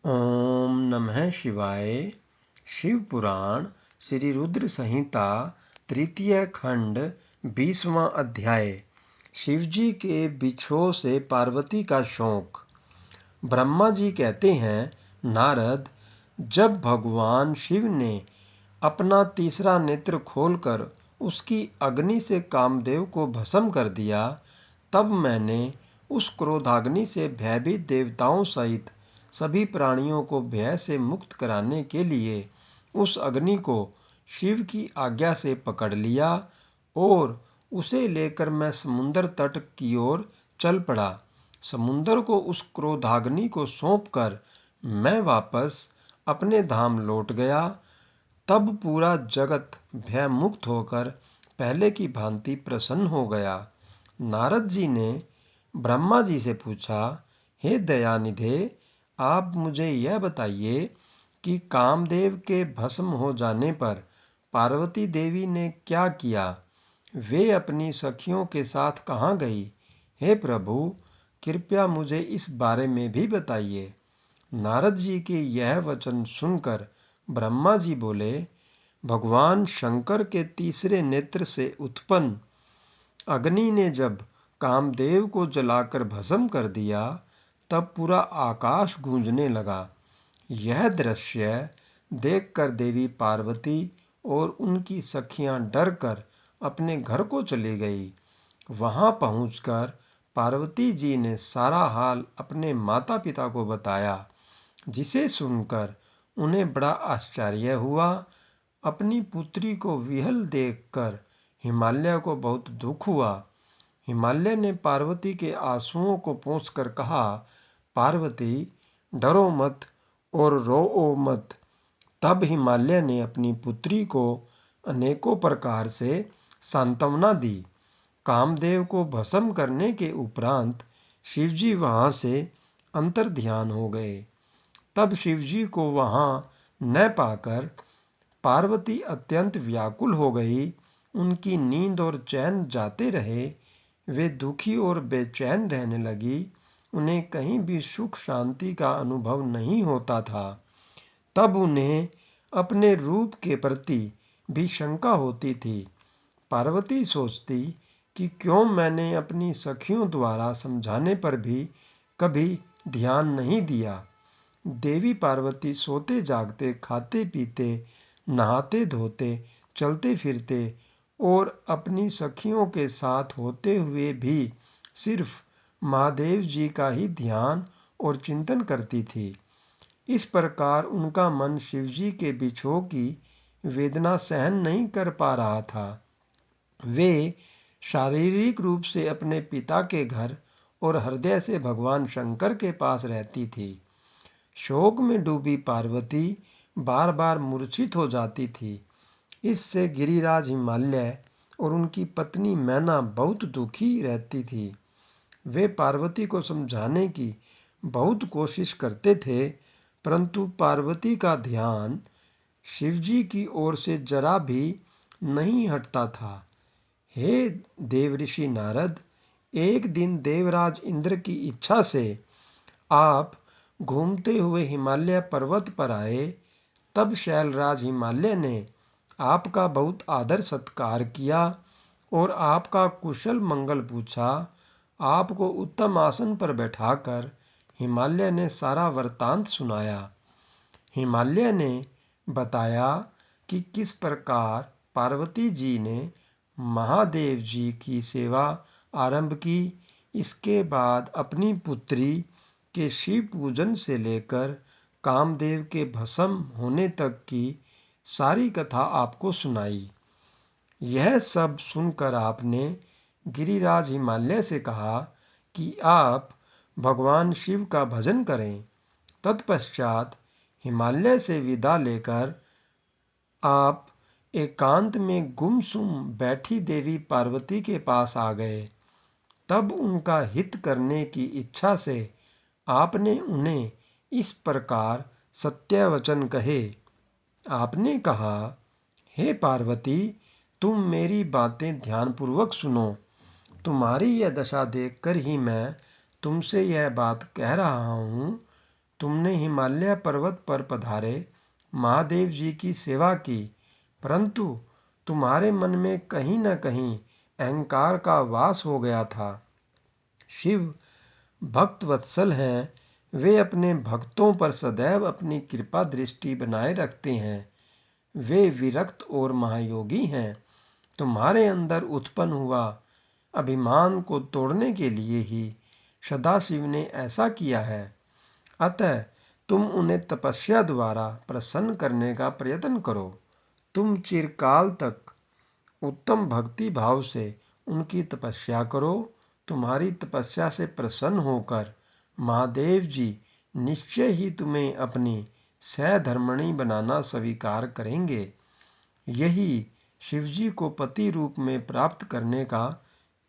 ओम नमः शिवाय। शिव पुराण श्री रुद्र संहिता तृतीय खंड 20वां अध्याय। शिवजी के बिछोह से पार्वती का शोक। ब्रह्मा जी कहते हैं, नारद, जब भगवान शिव ने अपना तीसरा नेत्र खोलकर उसकी अग्नि से कामदेव को भस्म कर दिया, तब मैंने उस क्रोधाग्नि से भयभीत देवताओं सहित सभी प्राणियों को भय से मुक्त कराने के लिए उस अग्नि को शिव की आज्ञा से पकड़ लिया और उसे लेकर मैं समुद्र तट की ओर चल पड़ा। समुद्र को उस क्रोधाग्नि को सौंपकर मैं वापस अपने धाम लौट गया। तब पूरा जगत भय मुक्त होकर पहले की भांति प्रसन्न हो गया। नारद जी ने ब्रह्मा जी से पूछा, हे दयानिधे, आप मुझे यह बताइए कि कामदेव के भस्म हो जाने पर पार्वती देवी ने क्या किया? वे अपनी सखियों के साथ कहाँ गई? हे प्रभु, कृपया मुझे इस बारे में भी बताइए। नारद जी के यह वचन सुनकर ब्रह्मा जी बोले, भगवान शंकर के तीसरे नेत्र से उत्पन्न अग्नि ने जब कामदेव को जलाकर भस्म कर दिया, तब पूरा आकाश गूंजने लगा। यह दृश्य देखकर देवी पार्वती और उनकी सखियां डरकर अपने घर को चली गई। वहां पहुंचकर पार्वती जी ने सारा हाल अपने माता पिता को बताया, जिसे सुनकर उन्हें बड़ा आश्चर्य हुआ। अपनी पुत्री को विहल देखकर हिमालय को बहुत दुख हुआ। हिमालय ने पार्वती के आंसुओं को पोंछकर कहा, पार्वती, डरो मत और रोओ मत। तब हिमालय ने अपनी पुत्री को अनेकों प्रकार से सांत्वना दी। कामदेव को भस्म करने के उपरांत शिवजी वहां से अंतर्ध्यान हो गए। तब शिवजी को वहां न पाकर पार्वती अत्यंत व्याकुल हो गई। उनकी नींद और चैन जाते रहे। वे दुखी और बेचैन रहने लगी। उन्हें कहीं भी सुख शांति का अनुभव नहीं होता था। तब उन्हें अपने रूप के प्रति भी शंका होती थी। पार्वती सोचती कि क्यों मैंने अपनी सखियों द्वारा समझाने पर भी कभी ध्यान नहीं दिया। देवी पार्वती सोते जागते, खाते पीते, नहाते धोते, चलते फिरते और अपनी सखियों के साथ होते हुए भी सिर्फ महादेव जी का ही ध्यान और चिंतन करती थी। इस प्रकार उनका मन शिवजी के बिछोह की वेदना सहन नहीं कर पा रहा था। वे शारीरिक रूप से अपने पिता के घर और हृदय से भगवान शंकर के पास रहती थी। शोक में डूबी पार्वती बार बार मूर्छित हो जाती थी। इससे गिरिराज हिमालय और उनकी पत्नी मैना बहुत दुखी रहती थी। वे पार्वती को समझाने की बहुत कोशिश करते थे, परंतु पार्वती का ध्यान शिवजी की ओर से जरा भी नहीं हटता था। हे देवऋषि नारद, एक दिन देवराज इंद्र की इच्छा से आप घूमते हुए हिमालय पर्वत पर आए। तब शैलराज हिमालय ने आपका बहुत आदर सत्कार किया और आपका कुशल मंगल पूछा। आपको उत्तम आसन पर बैठाकर हिमालय ने सारा वृत्तांत सुनाया। हिमालय ने बताया कि किस प्रकार पार्वती जी ने महादेव जी की सेवा आरंभ की। इसके बाद अपनी पुत्री के शिव पूजन से लेकर कामदेव के भस्म होने तक की सारी कथा आपको सुनाई। यह सब सुनकर आपने गिरिराज हिमालय से कहा कि आप भगवान शिव का भजन करें। तत्पश्चात हिमालय से विदा लेकर आप एकांत में गुमसुम बैठी देवी पार्वती के पास आ गए। तब उनका हित करने की इच्छा से आपने उन्हें इस प्रकार सत्य वचन कहे। आपने कहा, हे पार्वती, तुम मेरी बातें ध्यानपूर्वक सुनो। तुम्हारी यह दशा देखकर ही मैं तुमसे यह बात कह रहा हूँ। तुमने हिमालय पर्वत पर पधारे महादेव जी की सेवा की, परंतु तुम्हारे मन में कहीं न कहीं अहंकार का वास हो गया था। शिव भक्त वत्सल हैं, वे अपने भक्तों पर सदैव अपनी कृपा दृष्टि बनाए रखते हैं। वे विरक्त और महायोगी हैं। तुम्हारे अंदर उत्पन्न हुआ अभिमान को तोड़ने के लिए ही सदाशिव ने ऐसा किया है। अतः तुम उन्हें तपस्या द्वारा प्रसन्न करने का प्रयत्न करो। तुम चिरकाल तक उत्तम भक्ति भाव से उनकी तपस्या करो। तुम्हारी तपस्या से प्रसन्न होकर महादेव जी निश्चय ही तुम्हें अपनी सहधर्मणी बनाना स्वीकार करेंगे। यही शिवजी को पति रूप में प्राप्त करने का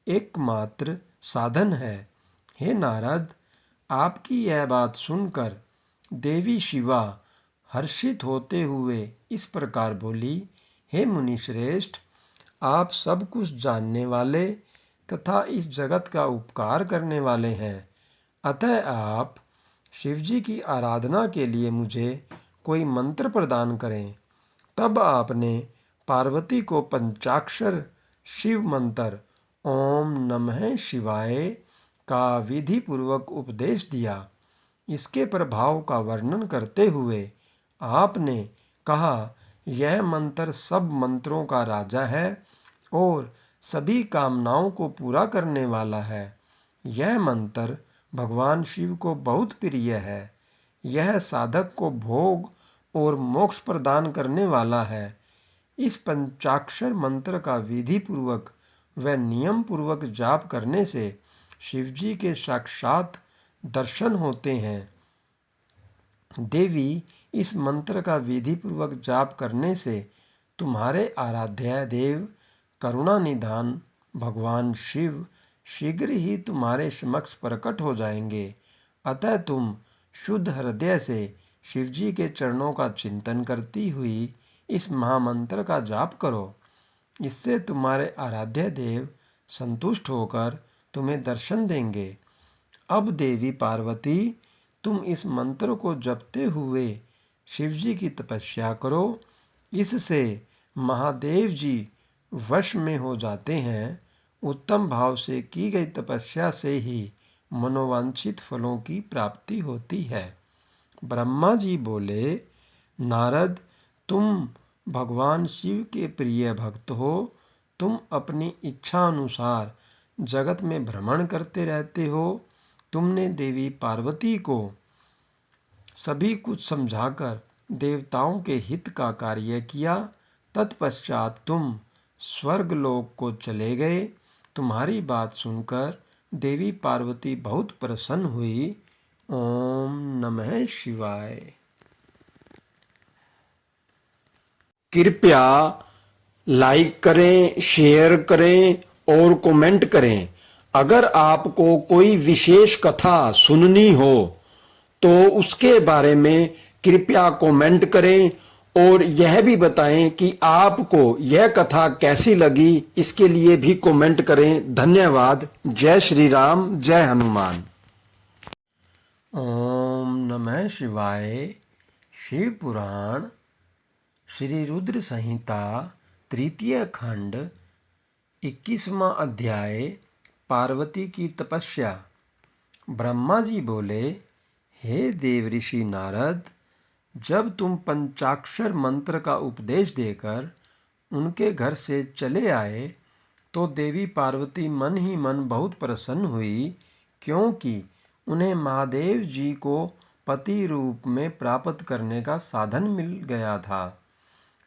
एकमात्र साधन है। हे नारद, आपकी यह बात सुनकर देवी शिवा हर्षित होते हुए इस प्रकार बोली, हे मुनिश्रेष्ठ, आप सब कुछ जानने वाले तथा इस जगत का उपकार करने वाले हैं। अतः आप शिवजी की आराधना के लिए मुझे कोई मंत्र प्रदान करें। तब आपने पार्वती को पंचाक्षर शिव मंत्र ओम नमः शिवाय का विधि पूर्वक उपदेश दिया। इसके प्रभाव का वर्णन करते हुए आपने कहा, यह मंत्र सब मंत्रों का राजा है और सभी कामनाओं को पूरा करने वाला है। यह मंत्र भगवान शिव को बहुत प्रिय है। यह साधक को भोग और मोक्ष प्रदान करने वाला है। इस पंचाक्षर मंत्र का विधि पूर्वक व नियम पूर्वक जाप करने से शिवजी के साक्षात दर्शन होते हैं। देवी, इस मंत्र का विधि पूर्वक जाप करने से तुम्हारे आराध्य देव करुणा निधान भगवान शिव शीघ्र ही तुम्हारे समक्ष प्रकट हो जाएंगे। अतः तुम शुद्ध हृदय से शिवजी के चरणों का चिंतन करती हुई इस महामंत्र का जाप करो। इससे तुम्हारे आराध्य देव संतुष्ट होकर तुम्हें दर्शन देंगे। अब देवी पार्वती, तुम इस मंत्र को जपते हुए शिवजी की तपस्या करो। इससे महादेव जी वश में हो जाते हैं। उत्तम भाव से की गई तपस्या से ही मनोवांछित फलों की प्राप्ति होती है। ब्रह्मा जी बोले, नारद, तुम भगवान शिव के प्रिय भक्त हो। तुम अपनी इच्छा अनुसार जगत में भ्रमण करते रहते हो। तुमने देवी पार्वती को सभी कुछ समझाकर देवताओं के हित का कार्य किया। तत्पश्चात तुम स्वर्गलोक को चले गए। तुम्हारी बात सुनकर देवी पार्वती बहुत प्रसन्न हुई। ओम नमः शिवाय। कृपया लाइक करें, शेयर करें और कमेंट करें। अगर आपको कोई विशेष कथा सुननी हो तो उसके बारे में कृपया कमेंट करें और यह भी बताएं कि आपको यह कथा कैसी लगी। इसके लिए भी कमेंट करें। धन्यवाद। जय श्री राम, जय हनुमान। ओम नमः शिवाय। शिव पुराण श्री रुद्र संहिता तृतीय खंड 21वां अध्याय पार्वती की तपस्या। ब्रह्मा जी बोले, हे देव ऋषि नारद, जब तुम पंचाक्षर मंत्र का उपदेश देकर उनके घर से चले आए तो देवी पार्वती मन ही मन बहुत प्रसन्न हुई, क्योंकि उन्हें महादेव जी को पति रूप में प्राप्त करने का साधन मिल गया था।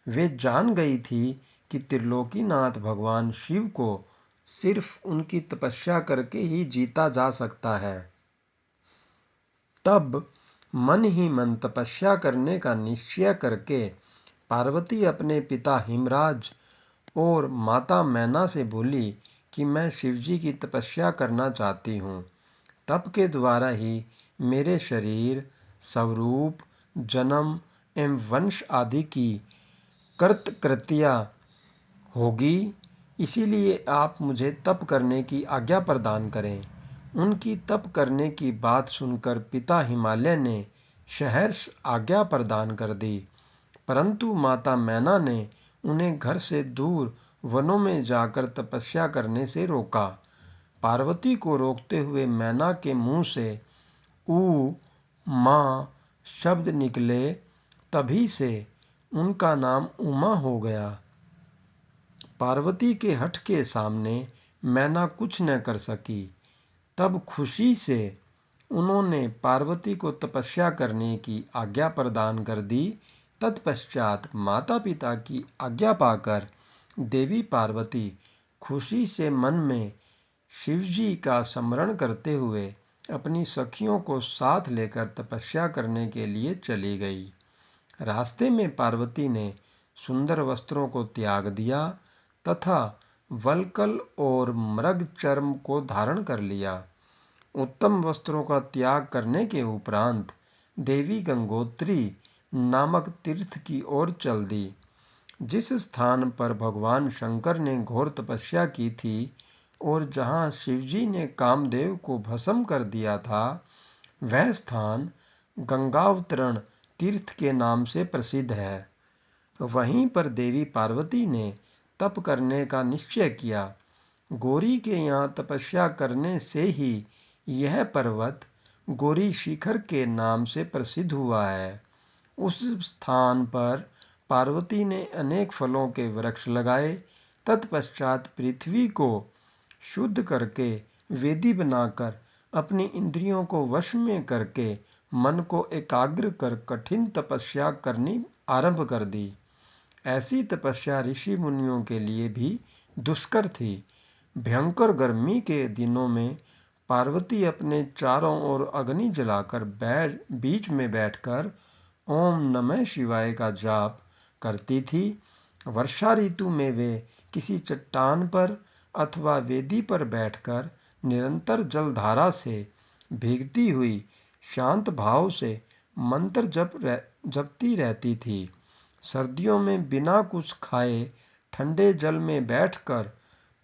वे जान गई थी कि त्रिलोकीनाथ भगवान शिव को सिर्फ उनकी तपस्या करके ही जीता जा सकता है। तब मन ही मन तपस्या करने का निश्चय करके पार्वती अपने पिता हिमराज और माता मैना से बोली कि मैं शिवजी की तपस्या करना चाहती हूँ। तप के द्वारा ही मेरे शरीर, स्वरूप, जन्म एवं वंश आदि की कृतकृत्या होगी। इसीलिए आप मुझे तप करने की आज्ञा प्रदान करें। उनकी तप करने की बात सुनकर पिता हिमालय ने शहर आज्ञा प्रदान कर दी, परंतु माता मैना ने उन्हें घर से दूर वनों में जाकर तपस्या करने से रोका। पार्वती को रोकते हुए मैना के मुंह से ऊ माँ शब्द निकले, तभी से उनका नाम उमा हो गया। पार्वती के हठ के सामने मैना कुछ न कर सकी। तब खुशी से उन्होंने पार्वती को तपस्या करने की आज्ञा प्रदान कर दी। तत्पश्चात माता पिता की आज्ञा पाकर देवी पार्वती खुशी से मन में शिवजी का स्मरण करते हुए अपनी सखियों को साथ लेकर तपस्या करने के लिए चली गई। रास्ते में पार्वती ने सुंदर वस्त्रों को त्याग दिया तथा वल्कल और मृग चर्म को धारण कर लिया। उत्तम वस्त्रों का त्याग करने के उपरांत देवी गंगोत्री नामक तीर्थ की ओर चल दी। जिस स्थान पर भगवान शंकर ने घोर तपस्या की थी और जहाँ शिवजी ने कामदेव को भस्म कर दिया था, वह स्थान गंगावतरण तीर्थ के नाम से प्रसिद्ध है। वहीं पर देवी पार्वती ने तप करने का निश्चय किया। गौरी के यहाँ तपस्या करने से ही यह पर्वत गौरी शिखर के नाम से प्रसिद्ध हुआ है। उस स्थान पर पार्वती ने अनेक फलों के वृक्ष लगाए। तत्पश्चात पृथ्वी को शुद्ध करके वेदी बनाकर अपनी इंद्रियों को वश में करके मन को एकाग्र कर कठिन तपस्या करनी आरंभ कर दी। ऐसी तपस्या ऋषि मुनियों के लिए भी दुष्कर थी। भयंकर गर्मी के दिनों में पार्वती अपने चारों ओर अग्नि जलाकर बीच में बैठकर ओम नमः शिवाय का जाप करती थी। वर्षा ऋतु में वे किसी चट्टान पर अथवा वेदी पर बैठकर निरंतर जलधारा से भीगती हुई शांत भाव से मंत्र जपती रहती थी। सर्दियों में बिना कुछ खाए ठंडे जल में बैठकर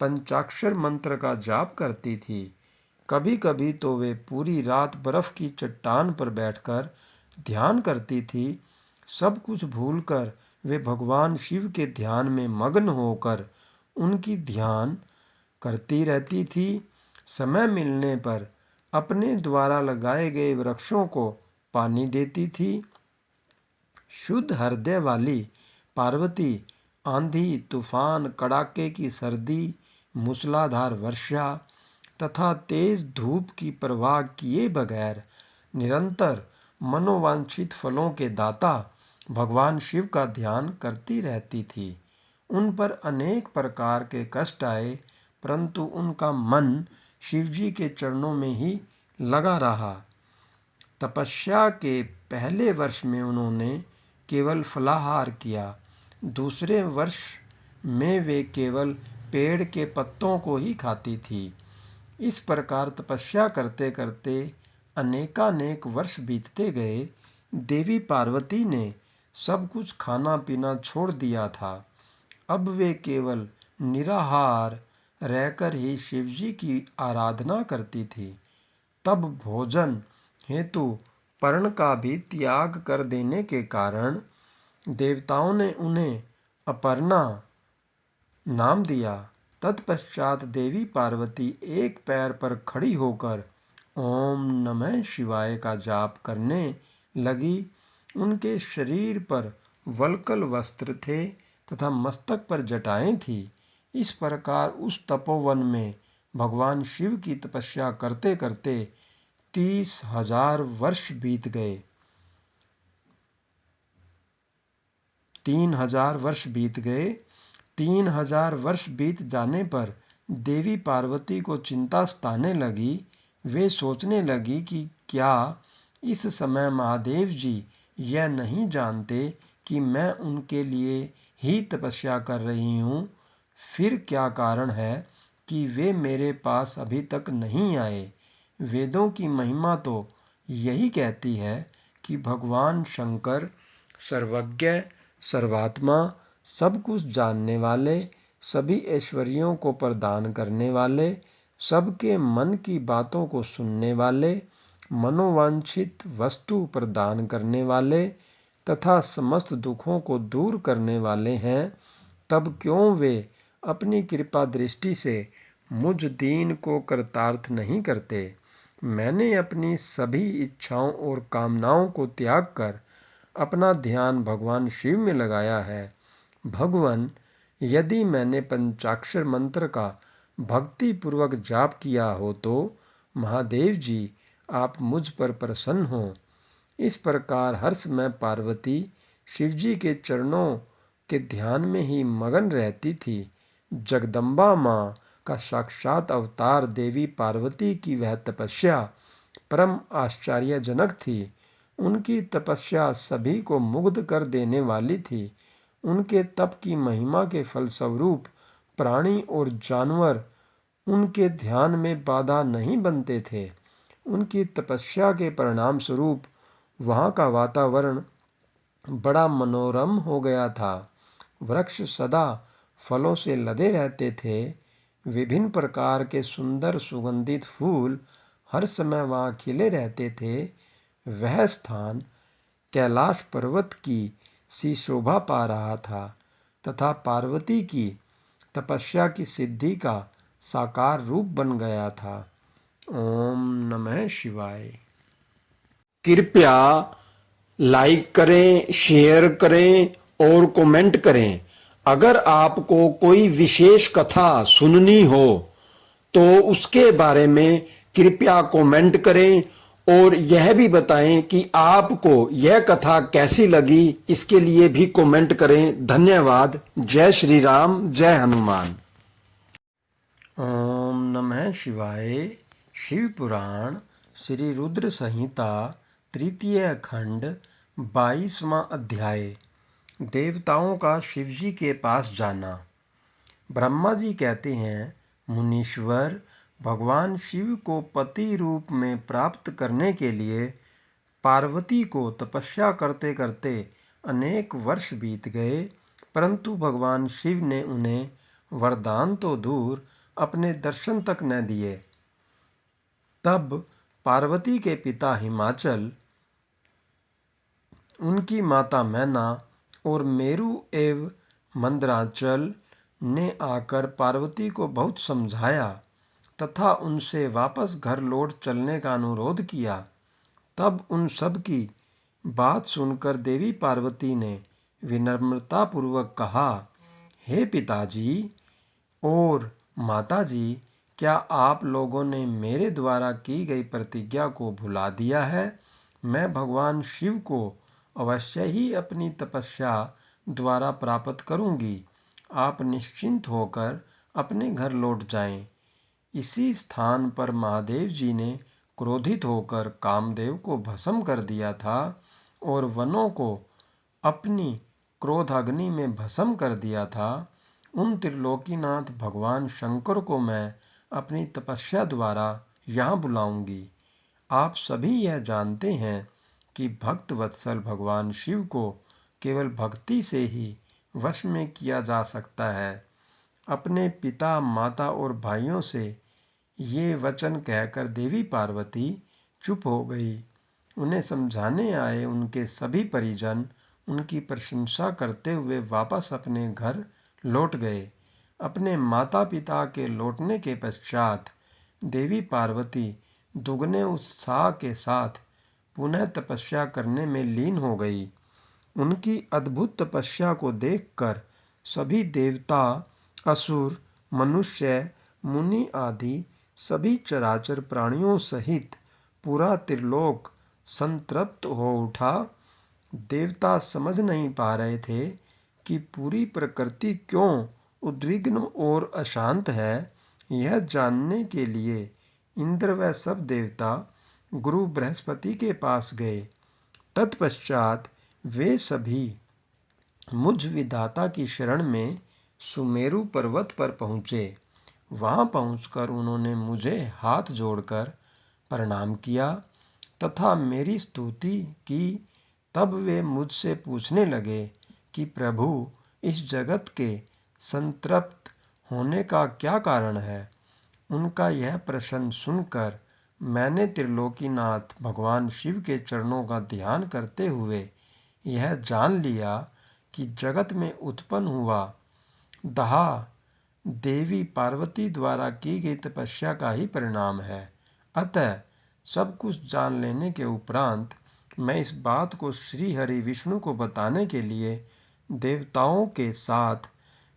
पंचाक्षर मंत्र का जाप करती थी। कभी कभी तो वे पूरी रात बर्फ की चट्टान पर बैठकर ध्यान करती थी। सब कुछ भूलकर वे भगवान शिव के ध्यान में मग्न होकर उनकी ध्यान करती रहती थी। समय मिलने पर अपने द्वारा लगाए गए वृक्षों को पानी देती थी। शुद्ध हृदय वाली पार्वती आंधी, तूफान, कड़ाके की सर्दी, मूसलाधार वर्षा तथा तेज धूप की परवाह किए बगैर निरंतर मनोवांछित फलों के दाता भगवान शिव का ध्यान करती रहती थी। उन पर अनेक प्रकार के कष्ट आए, परंतु उनका मन शिवजी के चरणों में ही लगा रहा। तपस्या के पहले वर्ष में उन्होंने केवल फलाहार किया। दूसरे वर्ष में वे केवल पेड़ के पत्तों को ही खाती थी। इस प्रकार तपस्या करते करते अनेकानेक वर्ष बीतते गए। देवी पार्वती ने सब कुछ खाना पीना छोड़ दिया था। अब वे केवल निराहार रहकर ही शिवजी की आराधना करती थी। तब भोजन हेतु पर्ण का भी त्याग कर देने के कारण देवताओं ने उन्हें अपर्णा नाम दिया। तत्पश्चात देवी पार्वती एक पैर पर खड़ी होकर ओम नमः शिवाय का जाप करने लगी। उनके शरीर पर वल्कल वस्त्र थे तथा मस्तक पर जटाएं थी। इस प्रकार उस तपोवन में भगवान शिव की तपस्या करते करते 30,000 वर्ष बीत गए। 3,000 वर्ष बीत गए। 3,000 वर्ष बीत जाने पर देवी पार्वती को चिंता सताने लगी। वे सोचने लगी कि क्या इस समय महादेव जी यह नहीं जानते कि मैं उनके लिए ही तपस्या कर रही हूँ? फिर क्या कारण है कि वे मेरे पास अभी तक नहीं आए? वेदों की महिमा तो यही कहती है कि भगवान शंकर सर्वज्ञ, सर्वात्मा, सब कुछ जानने वाले, सभी ऐश्वर्यों को प्रदान करने वाले, सबके मन की बातों को सुनने वाले मनोवांछित वस्तु प्रदान करने वाले तथा समस्त दुखों को दूर करने वाले हैं, तब क्यों वे अपनी कृपा दृष्टि से मुझ दीन को कृतार्थ नहीं करते। मैंने अपनी सभी इच्छाओं और कामनाओं को त्याग कर अपना ध्यान भगवान शिव में लगाया है। भगवान, यदि मैंने पंचाक्षर मंत्र का भक्ति पूर्वक जाप किया हो तो महादेव जी आप मुझ पर प्रसन्न हो। इस प्रकार हर समय पार्वती शिवजी के चरणों के ध्यान में ही मगन रहती थी। जगदम्बा माँ का साक्षात अवतार देवी पार्वती की वह तपस्या परम आश्चर्यजनक थी। उनकी तपस्या सभी को मुग्ध कर देने वाली थी। उनके तप की महिमा के फलस्वरूप प्राणी और जानवर उनके ध्यान में बाधा नहीं बनते थे। उनकी तपस्या के परिणाम स्वरूप वहाँ का वातावरण बड़ा मनोरम हो गया था। वृक्ष सदा फलों से लदे रहते थे। विभिन्न प्रकार के सुंदर सुगंधित फूल हर समय वहाँ खिले रहते थे। वह स्थान कैलाश पर्वत की सी शोभा पा रहा था तथा पार्वती की तपस्या की सिद्धि का साकार रूप बन गया था। ओम नमः शिवाय। कृपया लाइक करें, शेयर करें और कमेंट करें। अगर आपको कोई विशेष कथा सुननी हो तो उसके बारे में कृपया कमेंट करें और यह भी बताएं कि आपको यह कथा कैसी लगी। इसके लिए भी कमेंट करें। धन्यवाद। जय श्री राम, जय हनुमान। ओम नमः शिवाय। शिव पुराण श्री रुद्र संहिता तृतीय खंड 22वां अध्याय। देवताओं का शिवजी के पास जाना। ब्रह्मा जी कहते हैं, मुनीश्वर, भगवान शिव को पति रूप में प्राप्त करने के लिए पार्वती को तपस्या करते करते अनेक वर्ष बीत गए, परंतु भगवान शिव ने उन्हें वरदान तो दूर अपने दर्शन तक न दिए। तब पार्वती के पिता हिमाचल, उनकी माता मैना और मेरु एवं मंदराचल ने आकर पार्वती को बहुत समझाया तथा उनसे वापस घर लौट चलने का अनुरोध किया। तब उन सब की बात सुनकर देवी पार्वती ने विनम्रतापूर्वक कहा, हे पिताजी और माताजी, क्या आप लोगों ने मेरे द्वारा की गई प्रतिज्ञा को भुला दिया है? मैं भगवान शिव को अवश्य ही अपनी तपस्या द्वारा प्राप्त करूंगी। आप निश्चिंत होकर अपने घर लौट जाएं। इसी स्थान पर महादेव जी ने क्रोधित होकर कामदेव को भस्म कर दिया था और वनों को अपनी क्रोधाग्नि में भस्म कर दिया था। उन त्रिलोकीनाथ भगवान शंकर को मैं अपनी तपस्या द्वारा यहाँ बुलाऊंगी। आप सभी यह जानते हैं कि भक्त वत्सल भगवान शिव को केवल भक्ति से ही वश में किया जा सकता है। अपने पिता, माता और भाइयों से ये वचन कहकर देवी पार्वती चुप हो गई। उन्हें समझाने आए उनके सभी परिजन उनकी प्रशंसा करते हुए वापस अपने घर लौट गए। अपने माता पिता के लौटने के पश्चात देवी पार्वती दुगने उत्साह के साथ पुनः तपस्या करने में लीन हो गई। उनकी अद्भुत तपस्या को देखकर सभी देवता, असुर, मनुष्य, मुनि आदि सभी चराचर प्राणियों सहित पूरा त्रिलोक संतृप्त हो उठा। देवता समझ नहीं पा रहे थे कि पूरी प्रकृति क्यों उद्विग्न और अशांत है। यह जानने के लिए इंद्र व सब देवता गुरु बृहस्पति के पास गए। तत्पश्चात वे सभी मुझ विधाता की शरण में सुमेरु पर्वत पर पहुँचे। वहाँ पहुँचकर उन्होंने मुझे हाथ जोड़कर प्रणाम किया तथा मेरी स्तुति की। तब वे मुझसे पूछने लगे कि प्रभु, इस जगत के संतृप्त होने का क्या कारण है? उनका यह प्रश्न सुनकर मैंने त्रिलोकीनाथ भगवान शिव के चरणों का ध्यान करते हुए यह जान लिया कि जगत में उत्पन्न हुआ दहा देवी पार्वती द्वारा की गई तपस्या का ही परिणाम है। अतः सब कुछ जान लेने के उपरांत मैं इस बात को श्री हरि विष्णु को बताने के लिए देवताओं के साथ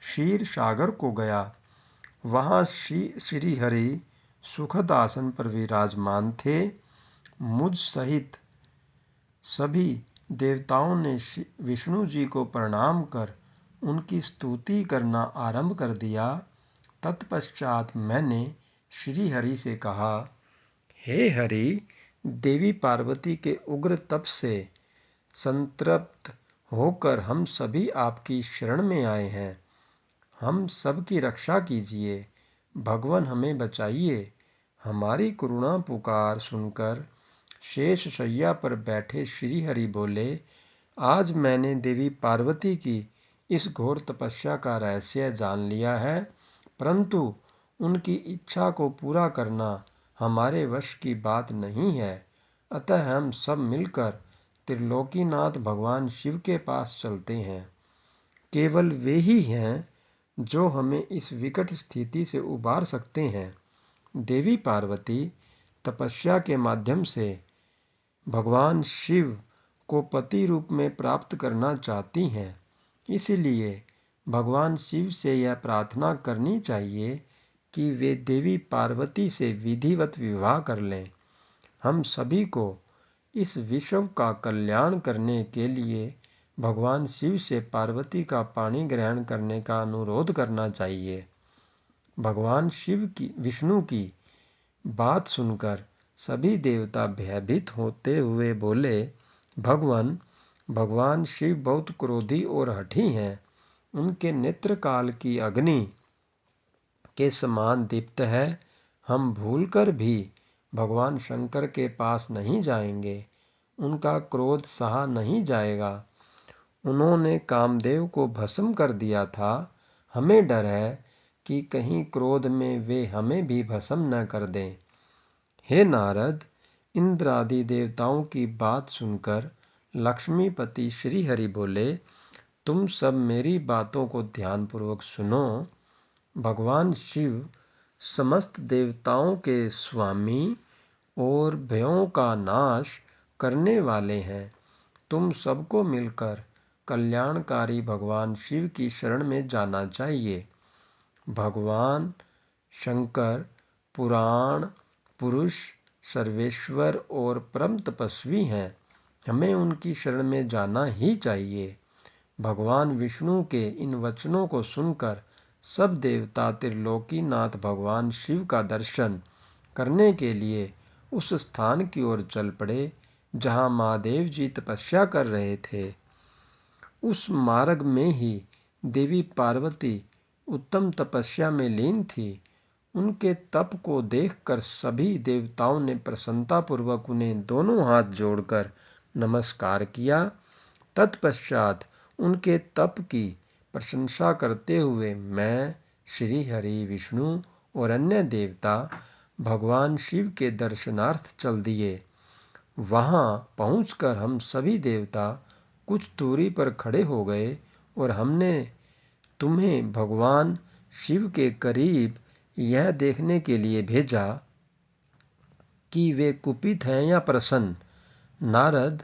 क्षीर सागर को गया। वहाँ श्री हरि सुखद आसन पर विराजमान थे। मुझ सहित सभी देवताओं ने विष्णु जी को प्रणाम कर उनकी स्तुति करना आरंभ कर दिया। तत्पश्चात मैंने श्री हरि से कहा, हे हरि, देवी पार्वती के उग्र तप से संतृप्त होकर हम सभी आपकी शरण में आए हैं। हम सब की रक्षा कीजिए, भगवान हमें बचाइए। हमारी करुणा पुकार सुनकर शेष शैया पर बैठे श्री हरि बोले, आज मैंने देवी पार्वती की इस घोर तपस्या का रहस्य जान लिया है, परंतु उनकी इच्छा को पूरा करना हमारे वश की बात नहीं है। अतः हम सब मिलकर त्रिलोकीनाथ भगवान शिव के पास चलते हैं। केवल वे ही हैं जो हमें इस विकट स्थिति से उबार सकते हैं। देवी पार्वती तपस्या के माध्यम से भगवान शिव को पति रूप में प्राप्त करना चाहती हैं। इसलिए भगवान शिव से यह प्रार्थना करनी चाहिए कि वे देवी पार्वती से विधिवत विवाह कर लें। हम सभी को इस विश्व का कल्याण करने के लिए भगवान शिव से पार्वती का पाणी ग्रहण करने का अनुरोध करना चाहिए। भगवान विष्णु की बात सुनकर सभी देवता भयभीत होते हुए बोले, भगवान शिव बहुत क्रोधी और हठी हैं। उनके नेत्र काल की अग्नि के समान दीप्त है। हम भूलकर भी भगवान शंकर के पास नहीं जाएंगे। उनका क्रोध सहा नहीं जाएगा। उन्होंने कामदेव को भस्म कर दिया था। हमें डर है कि कहीं क्रोध में वे हमें भी भस्म न कर दें। हे नारद, इंद्र आदि देवताओं की बात सुनकर लक्ष्मीपति श्री हरि बोले, तुम सब मेरी बातों को ध्यानपूर्वक सुनो। भगवान शिव समस्त देवताओं के स्वामी और भयों का नाश करने वाले हैं। तुम सबको मिलकर कल्याणकारी भगवान शिव की शरण में जाना चाहिए। भगवान शंकर पुराण पुरुष, सर्वेश्वर और परम तपस्वी हैं। हमें उनकी शरण में जाना ही चाहिए। भगवान विष्णु के इन वचनों को सुनकर सब देवता त्रिलोकीनाथ भगवान शिव का दर्शन करने के लिए उस स्थान की ओर चल पड़े जहाँ महादेव जी तपस्या कर रहे थे। उस मार्ग में ही देवी पार्वती उत्तम तपस्या में लीन थी। उनके तप को देखकर सभी देवताओं ने प्रसन्नतापूर्वक उन्हें दोनों हाथ जोड़कर नमस्कार किया। तत्पश्चात उनके तप की प्रशंसा करते हुए मैं, श्री हरि, विष्णु और अन्य देवता भगवान शिव के दर्शनार्थ चल दिए। वहाँ पहुंचकर हम सभी देवता कुछ दूरी पर खड़े हो गए और हमने तुम्हें भगवान शिव के करीब यह देखने के लिए भेजा कि वे कुपित हैं या प्रसन्न। नारद,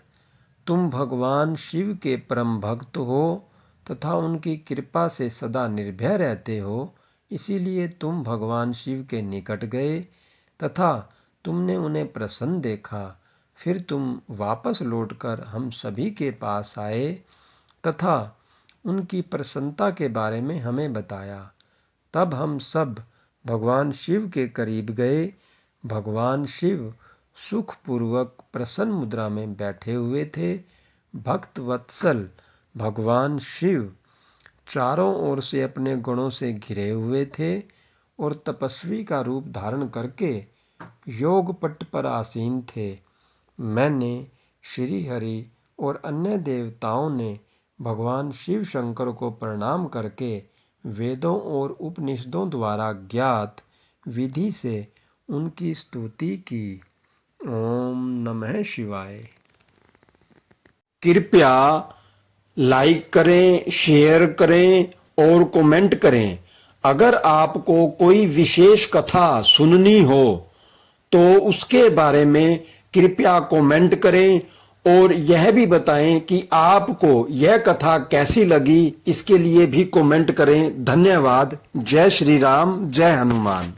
तुम भगवान शिव के परम भक्त हो तथा उनकी कृपा से सदा निर्भय रहते हो, इसीलिए तुम भगवान शिव के निकट गए तथा तुमने उन्हें प्रसन्न देखा। फिर तुम वापस लौटकर हम सभी के पास आए तथा उनकी प्रसन्नता के बारे में हमें बताया। तब हम सब भगवान शिव के करीब गए। भगवान शिव सुखपूर्वक प्रसन्न मुद्रा में बैठे हुए थे। भक्त वत्सल भगवान शिव चारों ओर से अपने गुणों से घिरे हुए थे और तपस्वी का रूप धारण करके योगपट पर आसीन थे। मैंने, श्री हरि और अन्य देवताओं ने भगवान शिव शंकर को प्रणाम करके वेदों और उपनिषदों द्वारा ज्ञात विधि से उनकी स्तुति की। ओम नमः शिवाय। कृपया लाइक करें, शेयर करें और कमेंट करें। अगर आपको कोई विशेष कथा सुननी हो तो उसके बारे में कृपया कमेंट करें और यह भी बताएं कि आपको यह कथा कैसी लगी। इसके लिए भी कमेंट करें। धन्यवाद। जय श्री राम, जय हनुमान।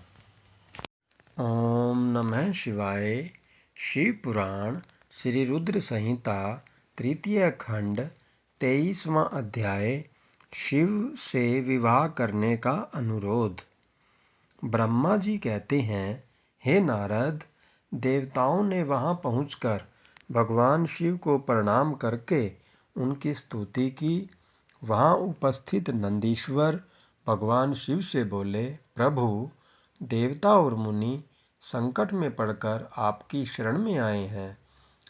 ओम नमः शिवाय। शिव पुराण श्री रुद्र संहिता तृतीय खंड 23वां अध्याय शिव से विवाह करने का अनुरोध। ब्रह्मा जी कहते हैं, हे नारद, देवताओं ने वहां पहुंचकर भगवान शिव को प्रणाम करके उनकी स्तुति की। वहां उपस्थित नंदीश्वर भगवान शिव से बोले, प्रभु, देवता और मुनि संकट में पड़कर आपकी शरण में आए हैं।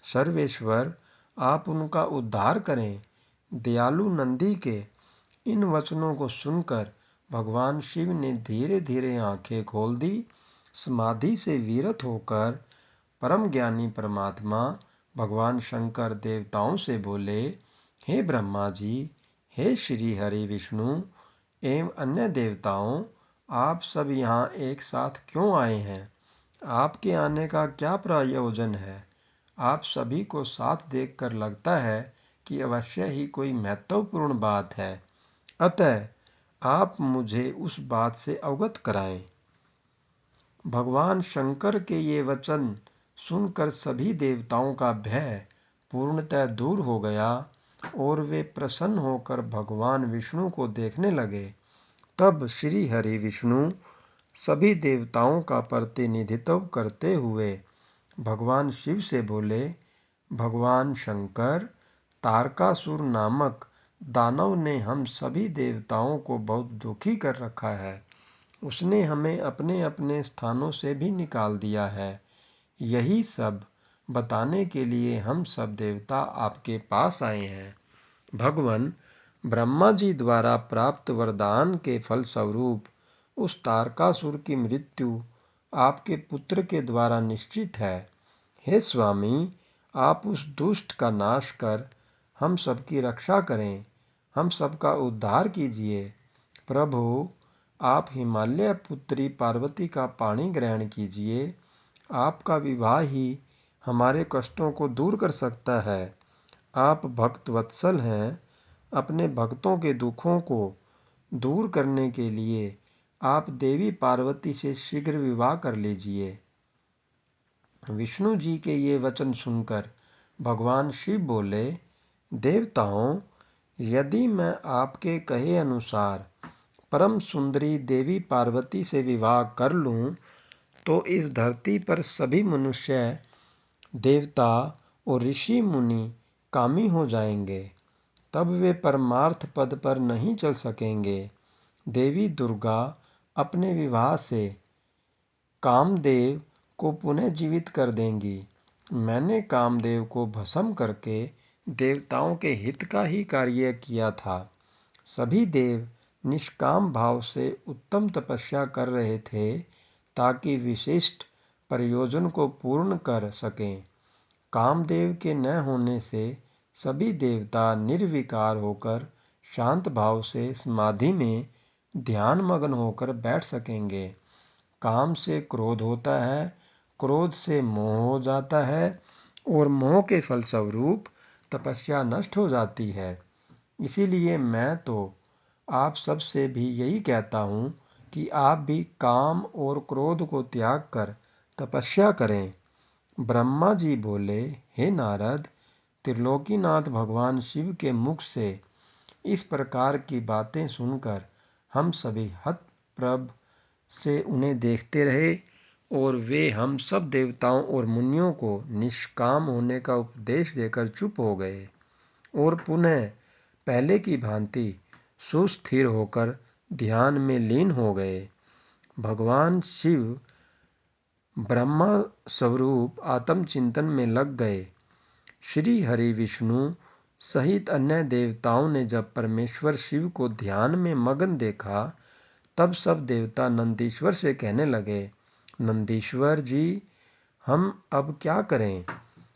सर्वेश्वर, आप उनका उद्धार करें। दयालु नंदी के इन वचनों को सुनकर भगवान शिव ने धीरे धीरे आंखें खोल दी। समाधि से विरत होकर परम ज्ञानी परमात्मा भगवान शंकर देवताओं से बोले, हे ब्रह्मा जी, हे श्री हरि विष्णु एवं अन्य देवताओं, आप सब यहाँ एक साथ क्यों आए हैं? आपके आने का क्या प्रयोजन है? आप सभी को साथ देखकर लगता है कि अवश्य ही कोई महत्वपूर्ण बात है। अतः आप मुझे उस बात से अवगत कराएं। भगवान शंकर के ये वचन सुनकर सभी देवताओं का भय पूर्णतः दूर हो गया और वे प्रसन्न होकर भगवान विष्णु को देखने लगे। तब श्री हरि विष्णु सभी देवताओं का प्रतिनिधित्व करते हुए भगवान शिव से बोले, भगवान शंकर, तारकासुर नामक दानव ने हम सभी देवताओं को बहुत दुखी कर रखा है। उसने हमें अपने अपने स्थानों से भी निकाल दिया है। यही सब बताने के लिए हम सब देवता आपके पास आए हैं। भगवान ब्रह्मा जी द्वारा प्राप्त वरदान के फलस्वरूप उस तारकासुर की मृत्यु आपके पुत्र के द्वारा निश्चित है। हे स्वामी, आप उस दुष्ट का नाश कर हम सबकी रक्षा करें, हम सबका उद्धार कीजिए। प्रभु, आप हिमालय पुत्री पार्वती का पाणी ग्रहण कीजिए। आपका विवाह ही हमारे कष्टों को दूर कर सकता है। आप भक्त वत्सल हैं। अपने भक्तों के दुखों को दूर करने के लिए आप देवी पार्वती से शीघ्र विवाह कर लीजिए। विष्णु जी के ये वचन सुनकर भगवान शिव बोले, देवताओं, यदि मैं आपके कहे अनुसार परम सुंदरी देवी पार्वती से विवाह कर लूं, तो इस धरती पर सभी मनुष्य, देवता और ऋषि मुनि कामी हो जाएंगे। तब वे परमार्थ पद पर नहीं चल सकेंगे। देवी दुर्गा अपने विवाह से कामदेव को पुनः जीवित कर देंगी। मैंने कामदेव को भस्म करके देवताओं के हित का ही कार्य किया था। सभी देव निष्काम भाव से उत्तम तपस्या कर रहे थे ताकि विशिष्ट प्रयोजन को पूर्ण कर सकें। कामदेव के न होने से सभी देवता निर्विकार होकर शांत भाव से समाधि में ध्यान मग्न होकर बैठ सकेंगे। काम से क्रोध होता है, क्रोध से मोह हो जाता है और मोह के फलस्वरूप तपस्या नष्ट हो जाती है। इसीलिए मैं तो आप सब से भी यही कहता हूँ कि आप भी काम और क्रोध को त्याग कर तपस्या करें। ब्रह्मा जी बोले, हे नारद, त्रिलोकीनाथ भगवान शिव के मुख से इस प्रकार की बातें सुनकर हम सभी हतप्रभ से उन्हें देखते रहे और वे हम सब देवताओं और मुनियों को निष्काम होने का उपदेश देकर चुप हो गए और पुनः पहले की भांति सुस्थिर होकर ध्यान में लीन हो गए। भगवान शिव ब्रह्मा स्वरूप आत्मचिंतन में लग गए। श्री हरि विष्णु सहित अन्य देवताओं ने जब परमेश्वर शिव को ध्यान में मग्न देखा, तब सब देवता नंदीश्वर से कहने लगे, नंदीश्वर जी, हम अब क्या करें?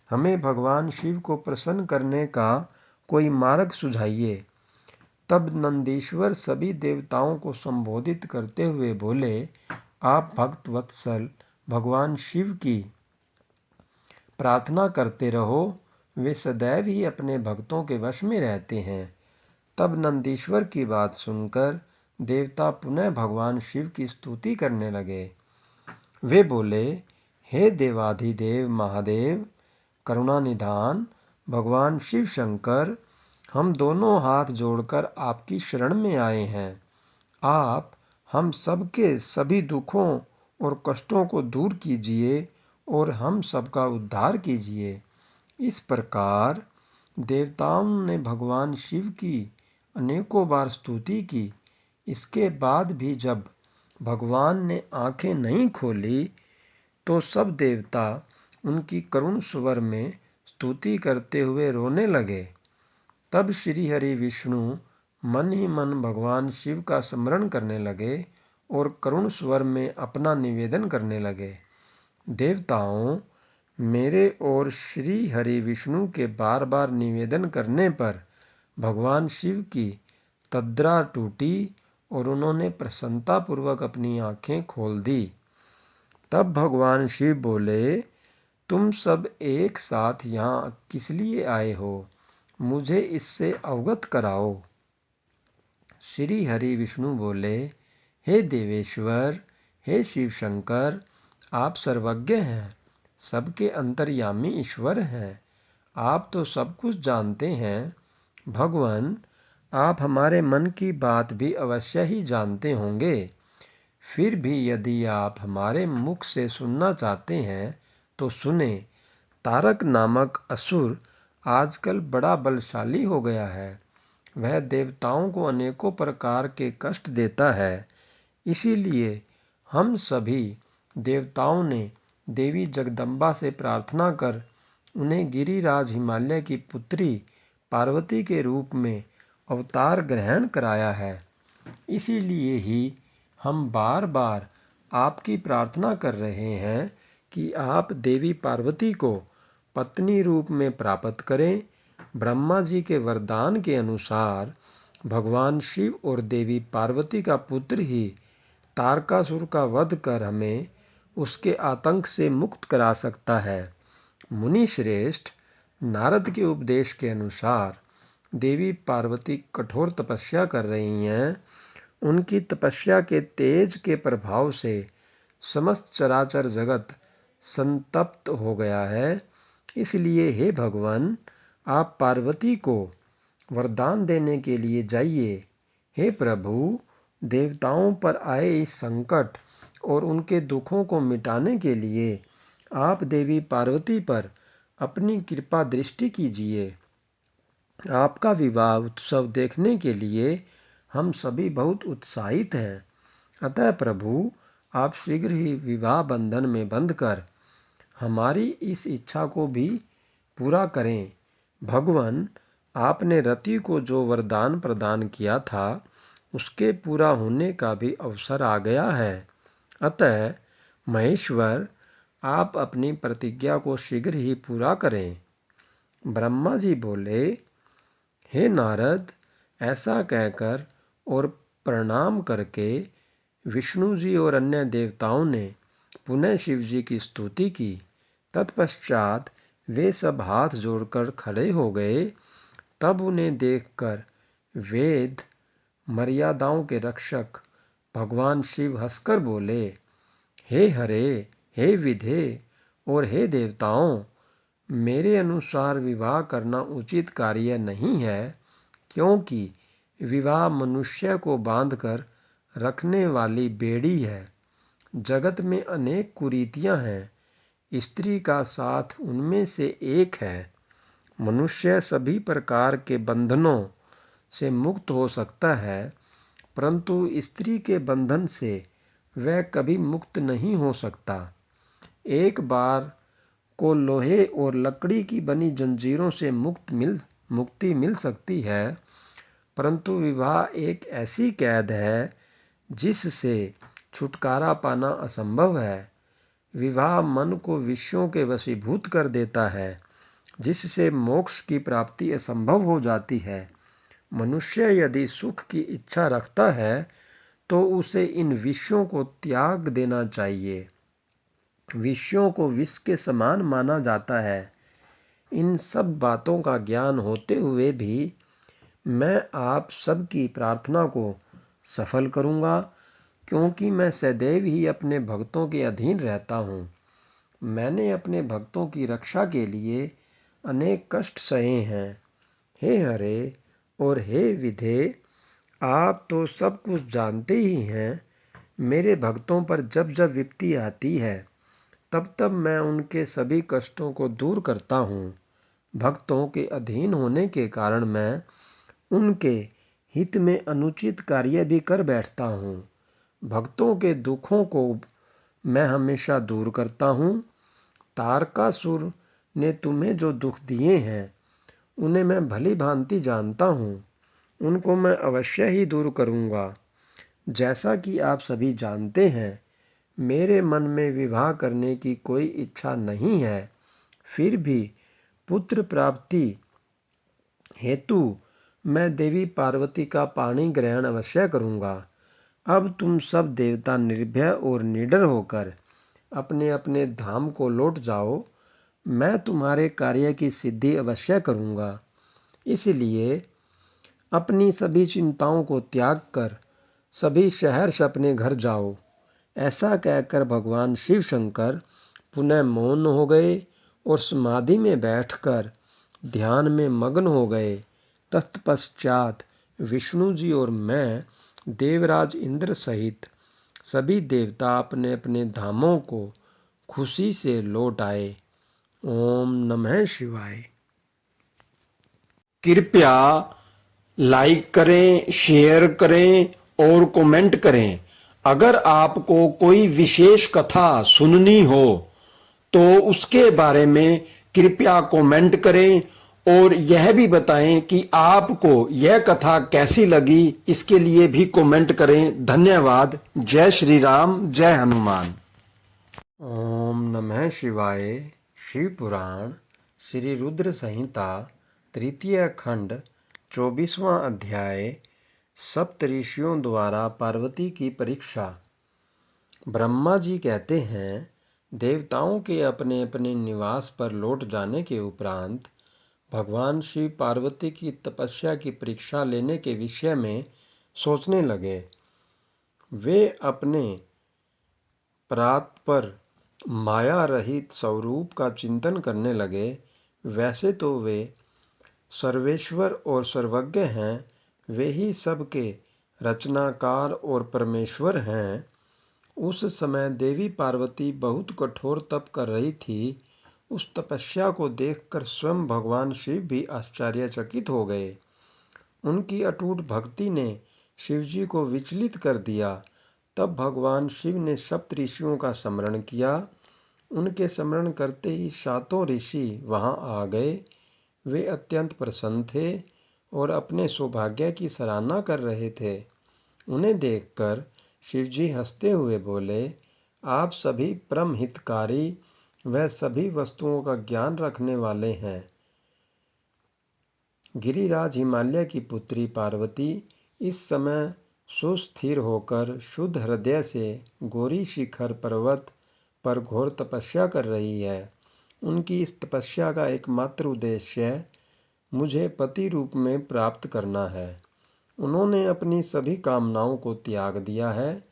हमें भगवान शिव को प्रसन्न करने का कोई मार्ग सुझाइए। तब नंदीश्वर सभी देवताओं को संबोधित करते हुए बोले, आप भक्त वत्सल भगवान शिव की प्रार्थना करते रहो, वे सदैव ही अपने भक्तों के वश में रहते हैं। तब नंदीश्वर की बात सुनकर देवता पुनः भगवान शिव की स्तुति करने लगे। वे बोले, हे देवाधिदेव महादेव, करुणानिधान भगवान शिव शंकर, हम दोनों हाथ जोड़कर आपकी शरण में आए हैं। आप हम सबके सभी दुखों और कष्टों को दूर कीजिए और हम सबका उद्धार कीजिए। इस प्रकार देवताओं ने भगवान शिव की अनेकों बार स्तुति की। इसके बाद भी जब भगवान ने आंखें नहीं खोली तो सब देवता उनकी करुण स्वर में स्तुति करते हुए रोने लगे। तब श्री हरि विष्णु मन ही मन भगवान शिव का स्मरण करने लगे और करुण स्वर में अपना निवेदन करने लगे। देवताओं, मेरे और श्री हरि विष्णु के बार बार निवेदन करने पर भगवान शिव की तद्रा टूटी और उन्होंने प्रसन्नतापूर्वक अपनी आंखें खोल दी। तब भगवान शिव बोले, तुम सब एक साथ यहाँ किस लिए आए हो? मुझे इससे अवगत कराओ। श्री हरि विष्णु बोले, हे देवेश्वर, हे शिव शंकर, आप सर्वज्ञ हैं, सबके अंतर्यामी ईश्वर हैं। आप तो सब कुछ जानते हैं। भगवान, आप हमारे मन की बात भी अवश्य ही जानते होंगे। फिर भी यदि आप हमारे मुख से सुनना चाहते हैं तो सुने। तारक नामक असुर आजकल बड़ा बलशाली हो गया है। वह देवताओं को अनेकों प्रकार के कष्ट देता है। इसीलिए हम सभी देवताओं ने देवी जगदम्बा से प्रार्थना कर उन्हें गिरिराज हिमालय की पुत्री पार्वती के रूप में अवतार ग्रहण कराया है। इसीलिए ही हम बार बार आपकी प्रार्थना कर रहे हैं कि आप देवी पार्वती को पत्नी रूप में प्राप्त करें। ब्रह्मा जी के वरदान के अनुसार भगवान शिव और देवी पार्वती का पुत्र ही तारकासुर का वध कर हमें उसके आतंक से मुक्त करा सकता है। मुनि श्रेष्ठ, नारद के उपदेश के अनुसार देवी पार्वती कठोर तपस्या कर रही हैं। उनकी तपस्या के तेज के प्रभाव से समस्त चराचर जगत संतप्त हो गया है। इसलिए हे भगवान, आप पार्वती को वरदान देने के लिए जाइए। हे प्रभु, देवताओं पर आए इस संकट और उनके दुखों को मिटाने के लिए आप देवी पार्वती पर अपनी कृपा दृष्टि कीजिए। आपका विवाह उत्सव देखने के लिए हम सभी बहुत उत्साहित हैं। अतः प्रभु, आप शीघ्र ही विवाह बंधन में बंधकर हमारी इस इच्छा को भी पूरा करें। भगवान, आपने रति को जो वरदान प्रदान किया था उसके पूरा होने का भी अवसर आ गया है। अतः महेश्वर, आप अपनी प्रतिज्ञा को शीघ्र ही पूरा करें। ब्रह्मा जी बोले, हे नारद, ऐसा कहकर और प्रणाम करके विष्णु जी और अन्य देवताओं ने पुनः शिव जी की स्तुति की। तत्पश्चात वे सब हाथ जोड़कर खड़े हो गए। तब उन्हें देखकर वेद मर्यादाओं के रक्षक भगवान शिव हंसकर बोले, हे हरे, हे विधे और हे देवताओं, मेरे अनुसार विवाह करना उचित कार्य नहीं है, क्योंकि विवाह मनुष्य को बांधकर रखने वाली बेड़ी है। जगत में अनेक कुरीतियां हैं, स्त्री का साथ उनमें से एक है। मनुष्य सभी प्रकार के बंधनों से मुक्त हो सकता है, परंतु स्त्री के बंधन से वह कभी मुक्त नहीं हो सकता। एक बार को लोहे और लकड़ी की बनी जंजीरों से मुक्ति मिल सकती है, परंतु विवाह एक ऐसी कैद है जिससे छुटकारा पाना असंभव है। विवाह मन को विषयों के वशीभूत कर देता है, जिससे मोक्ष की प्राप्ति असंभव हो जाती है। मनुष्य यदि सुख की इच्छा रखता है तो उसे इन विषयों को त्याग देना चाहिए। विषयों को विष के समान माना जाता है। इन सब बातों का ज्ञान होते हुए भी मैं आप सबकी प्रार्थना को सफल करूँगा, क्योंकि मैं सदैव ही अपने भक्तों के अधीन रहता हूँ। मैंने अपने भक्तों की रक्षा के लिए अनेक कष्ट सहे हैं। हे हरे और हे विधे, आप तो सब कुछ जानते ही हैं। मेरे भक्तों पर जब जब विपत्ति आती है तब तब मैं उनके सभी कष्टों को दूर करता हूँ। भक्तों के अधीन होने के कारण मैं उनके हित में अनुचित कार्य भी कर बैठता हूँ। भक्तों के दुखों को मैं हमेशा दूर करता हूँ। तारकासुर ने तुम्हें जो दुख दिए हैं उन्हें मैं भली भांति जानता हूँ। उनको मैं अवश्य ही दूर करूँगा। जैसा कि आप सभी जानते हैं, मेरे मन में विवाह करने की कोई इच्छा नहीं है। फिर भी पुत्र प्राप्ति हेतु मैं देवी पार्वती का पाणी ग्रहण अवश्य करूँगा। अब तुम सब देवता निर्भय और निडर होकर अपने अपने धाम को लौट जाओ। मैं तुम्हारे कार्य की सिद्धि अवश्य करूँगा। इसलिए अपनी सभी चिंताओं को त्याग कर सभी शहर से अपने घर जाओ। ऐसा कहकर भगवान शिव शंकर पुनः मौन हो गए और समाधि में बैठकर ध्यान में मग्न हो गए। तत्पश्चात विष्णु जी और मैं देवराज इंद्र सहित सभी देवता अपने अपने धामों को खुशी से लौट आए। ओम नमः शिवाय। कृपया लाइक करें, शेयर करें और कमेंट करें। अगर आपको कोई विशेष कथा सुननी हो तो उसके बारे में कृपया कमेंट करें और यह भी बताएं कि आपको यह कथा कैसी लगी। इसके लिए भी कमेंट करें। धन्यवाद। जय श्री राम, जय हनुमान। ओम नमः शिवाय। शिव पुराण श्री रुद्र संहिता तृतीय खंड 24वां अध्याय। सप्तऋषियों द्वारा पार्वती की परीक्षा। ब्रह्मा जी कहते हैं, देवताओं के अपने अपने निवास पर लौट जाने के उपरांत भगवान शिव पार्वती की तपस्या की परीक्षा लेने के विषय में सोचने लगे। वे अपने परात पर माया रहित स्वरूप का चिंतन करने लगे। वैसे तो वे सर्वेश्वर और सर्वज्ञ हैं, वे ही सबके रचनाकार और परमेश्वर हैं। उस समय देवी पार्वती बहुत कठोर तप कर रही थी। उस तपस्या को देखकर स्वयं भगवान शिव भी आश्चर्यचकित हो गए। उनकी अटूट भक्ति ने शिवजी को विचलित कर दिया। तब भगवान शिव ने सप्त ऋषियों का स्मरण किया। उनके स्मरण करते ही सातों ऋषि वहां आ गए। वे अत्यंत प्रसन्न थे और अपने सौभाग्य की सराहना कर रहे थे। उन्हें देखकर शिवजी हंसते हुए बोले, आप सभी परम हितकारी व सभी वस्तुओं का ज्ञान रखने वाले हैं। गिरिराज हिमालय की पुत्री पार्वती इस समय सुस्थिर होकर शुद्ध हृदय से गौरी शिखर पर्वत पर घोर तपस्या कर रही है। उनकी इस तपस्या का एकमात्र उद्देश्य मुझे पति रूप में प्राप्त करना है। उन्होंने अपनी सभी कामनाओं को त्याग दिया है।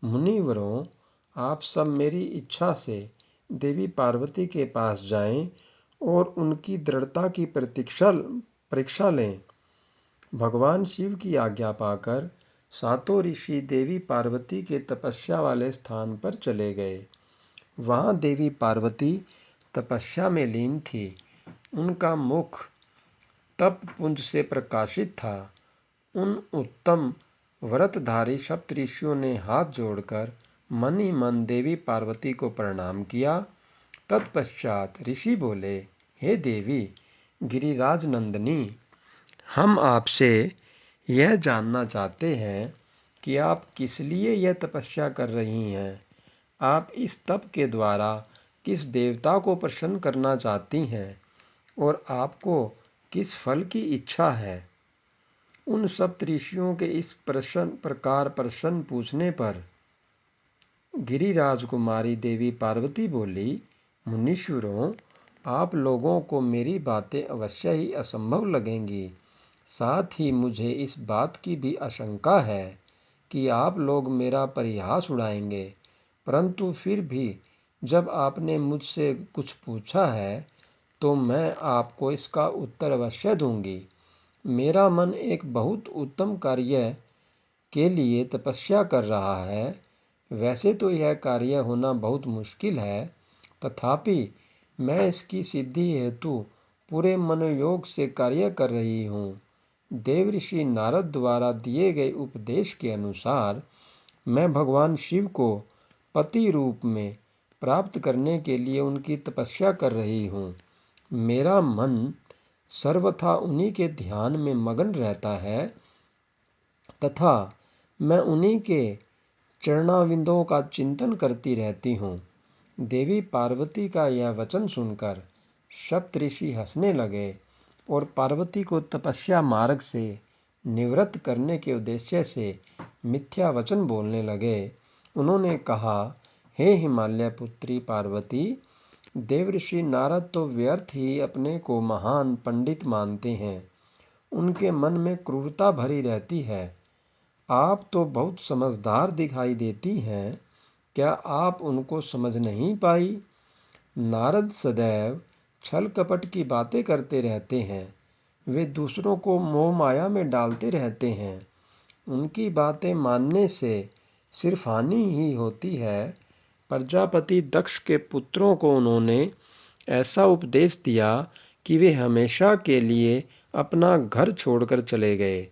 मुनिवरों, आप सब मेरी इच्छा से देवी पार्वती के पास जाएं और उनकी दृढ़ता की परीक्षा लें। भगवान शिव की आज्ञा पाकर सातों ऋषि देवी पार्वती के तपस्या वाले स्थान पर चले गए। वहाँ देवी पार्वती तपस्या में लीन थी। उनका मुख तप पुंज से प्रकाशित था। उन उत्तम व्रतधारी सप्तऋषियों ने हाथ जोड़कर मन ही मन देवी पार्वती को प्रणाम किया। तत्पश्चात ऋषि बोले, हे देवी गिरिराज नंदिनी, हम आपसे यह जानना चाहते हैं कि आप किस लिए यह तपस्या कर रही हैं। आप इस तप के द्वारा किस देवता को प्रसन्न करना चाहती हैं और आपको किस फल की इच्छा है? उन सप्तऋषियों के इस प्रश्न पूछने पर गिरिराज कुमारी देवी पार्वती बोली, मुनीश्वरों, आप लोगों को मेरी बातें अवश्य ही असंभव लगेंगी। साथ ही मुझे इस बात की भी आशंका है कि आप लोग मेरा परिहास उड़ाएंगे, परंतु फिर भी जब आपने मुझसे कुछ पूछा है तो मैं आपको इसका उत्तर अवश्य दूंगी। मेरा मन एक बहुत उत्तम कार्य के लिए तपस्या कर रहा है। वैसे तो यह कार्य होना बहुत मुश्किल है, तथापि मैं इसकी सिद्धि हेतु पूरे मनोयोग से कार्य कर रही हूँ। देवऋषि नारद द्वारा दिए गए उपदेश के अनुसार मैं भगवान शिव को पति रूप में प्राप्त करने के लिए उनकी तपस्या कर रही हूँ। मेरा मन सर्वथा उन्हीं के ध्यान में मगन रहता है तथा मैं उन्हीं के चरणाविंदों का चिंतन करती रहती हूँ। देवी पार्वती का यह वचन सुनकर सप्तऋषि हंसने लगे और पार्वती को तपस्या मार्ग से निवृत्त करने के उद्देश्य से मिथ्या वचन बोलने लगे। उन्होंने कहा, हे हिमालय पुत्री पार्वती, देवऋषि नारद तो व्यर्थ ही अपने को महान पंडित मानते हैं। उनके मन में क्रूरता भरी रहती है। आप तो बहुत समझदार दिखाई देती हैं, क्या आप उनको समझ नहीं पाई? नारद सदैव छल कपट की बातें करते रहते हैं। वे दूसरों को मोह माया में डालते रहते हैं। उनकी बातें मानने से सिर्फ हानि ही होती है। प्रजापति दक्ष के पुत्रों को उन्होंने ऐसा उपदेश दिया कि वे हमेशा के लिए अपना घर छोड़कर चले गए।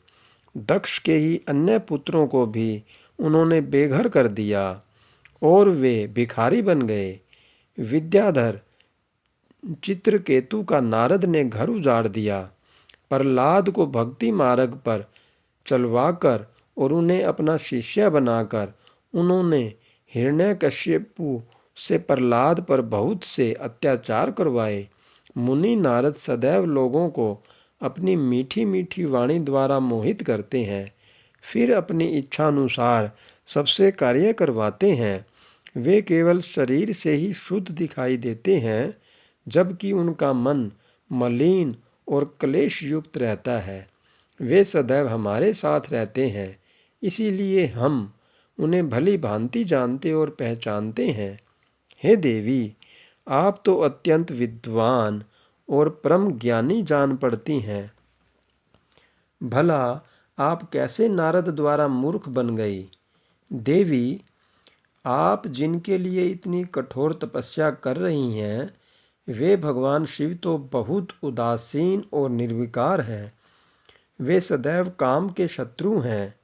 दक्ष के ही अन्य पुत्रों को भी उन्होंने बेघर कर दिया और वे भिखारी बन गए। विद्याधर चित्रकेतु का नारद ने घर उजाड़ दिया। प्रहलाद को भक्ति मार्ग पर चलवाकर और उन्हें अपना शिष्य बनाकर उन्होंने हिरण्यकश्यपु से प्रहलाद पर बहुत से अत्याचार करवाए। मुनि नारद सदैव लोगों को अपनी मीठी मीठी वाणी द्वारा मोहित करते हैं, फिर अपनी इच्छानुसार सबसे कार्य करवाते हैं। वे केवल शरीर से ही शुद्ध दिखाई देते हैं, जबकि उनका मन मलिन और क्लेश युक्त रहता है। वे सदैव हमारे साथ रहते हैं, इसीलिए हम उन्हें भली भांति जानते और पहचानते हैं। हे देवी, आप तो अत्यंत विद्वान और परम ज्ञानी जान पड़ती हैं। भला आप कैसे नारद द्वारा मूर्ख बन गई? देवी, आप जिनके लिए इतनी कठोर तपस्या कर रही हैं, वे भगवान शिव तो बहुत उदासीन और निर्विकार हैं। वे सदैव काम के शत्रु हैं।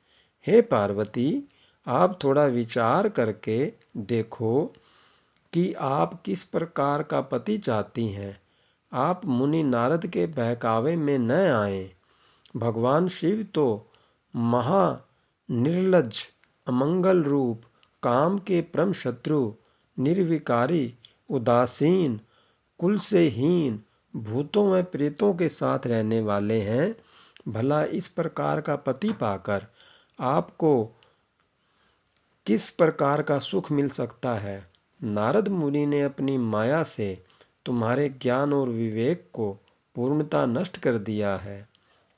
हे पार्वती, आप थोड़ा विचार करके देखो कि आप किस प्रकार का पति चाहती हैं। आप मुनि नारद के बहकावे में न आए। भगवान शिव तो महा निर्लज्ज, अमंगल रूप, काम के परम शत्रु, निर्विकारी, उदासीन, कुल से हीन, भूतों व प्रेतों के साथ रहने वाले हैं। भला इस प्रकार का पति पाकर आपको किस प्रकार का सुख मिल सकता है? नारद मुनि ने अपनी माया से तुम्हारे ज्ञान और विवेक को पूर्णता नष्ट कर दिया है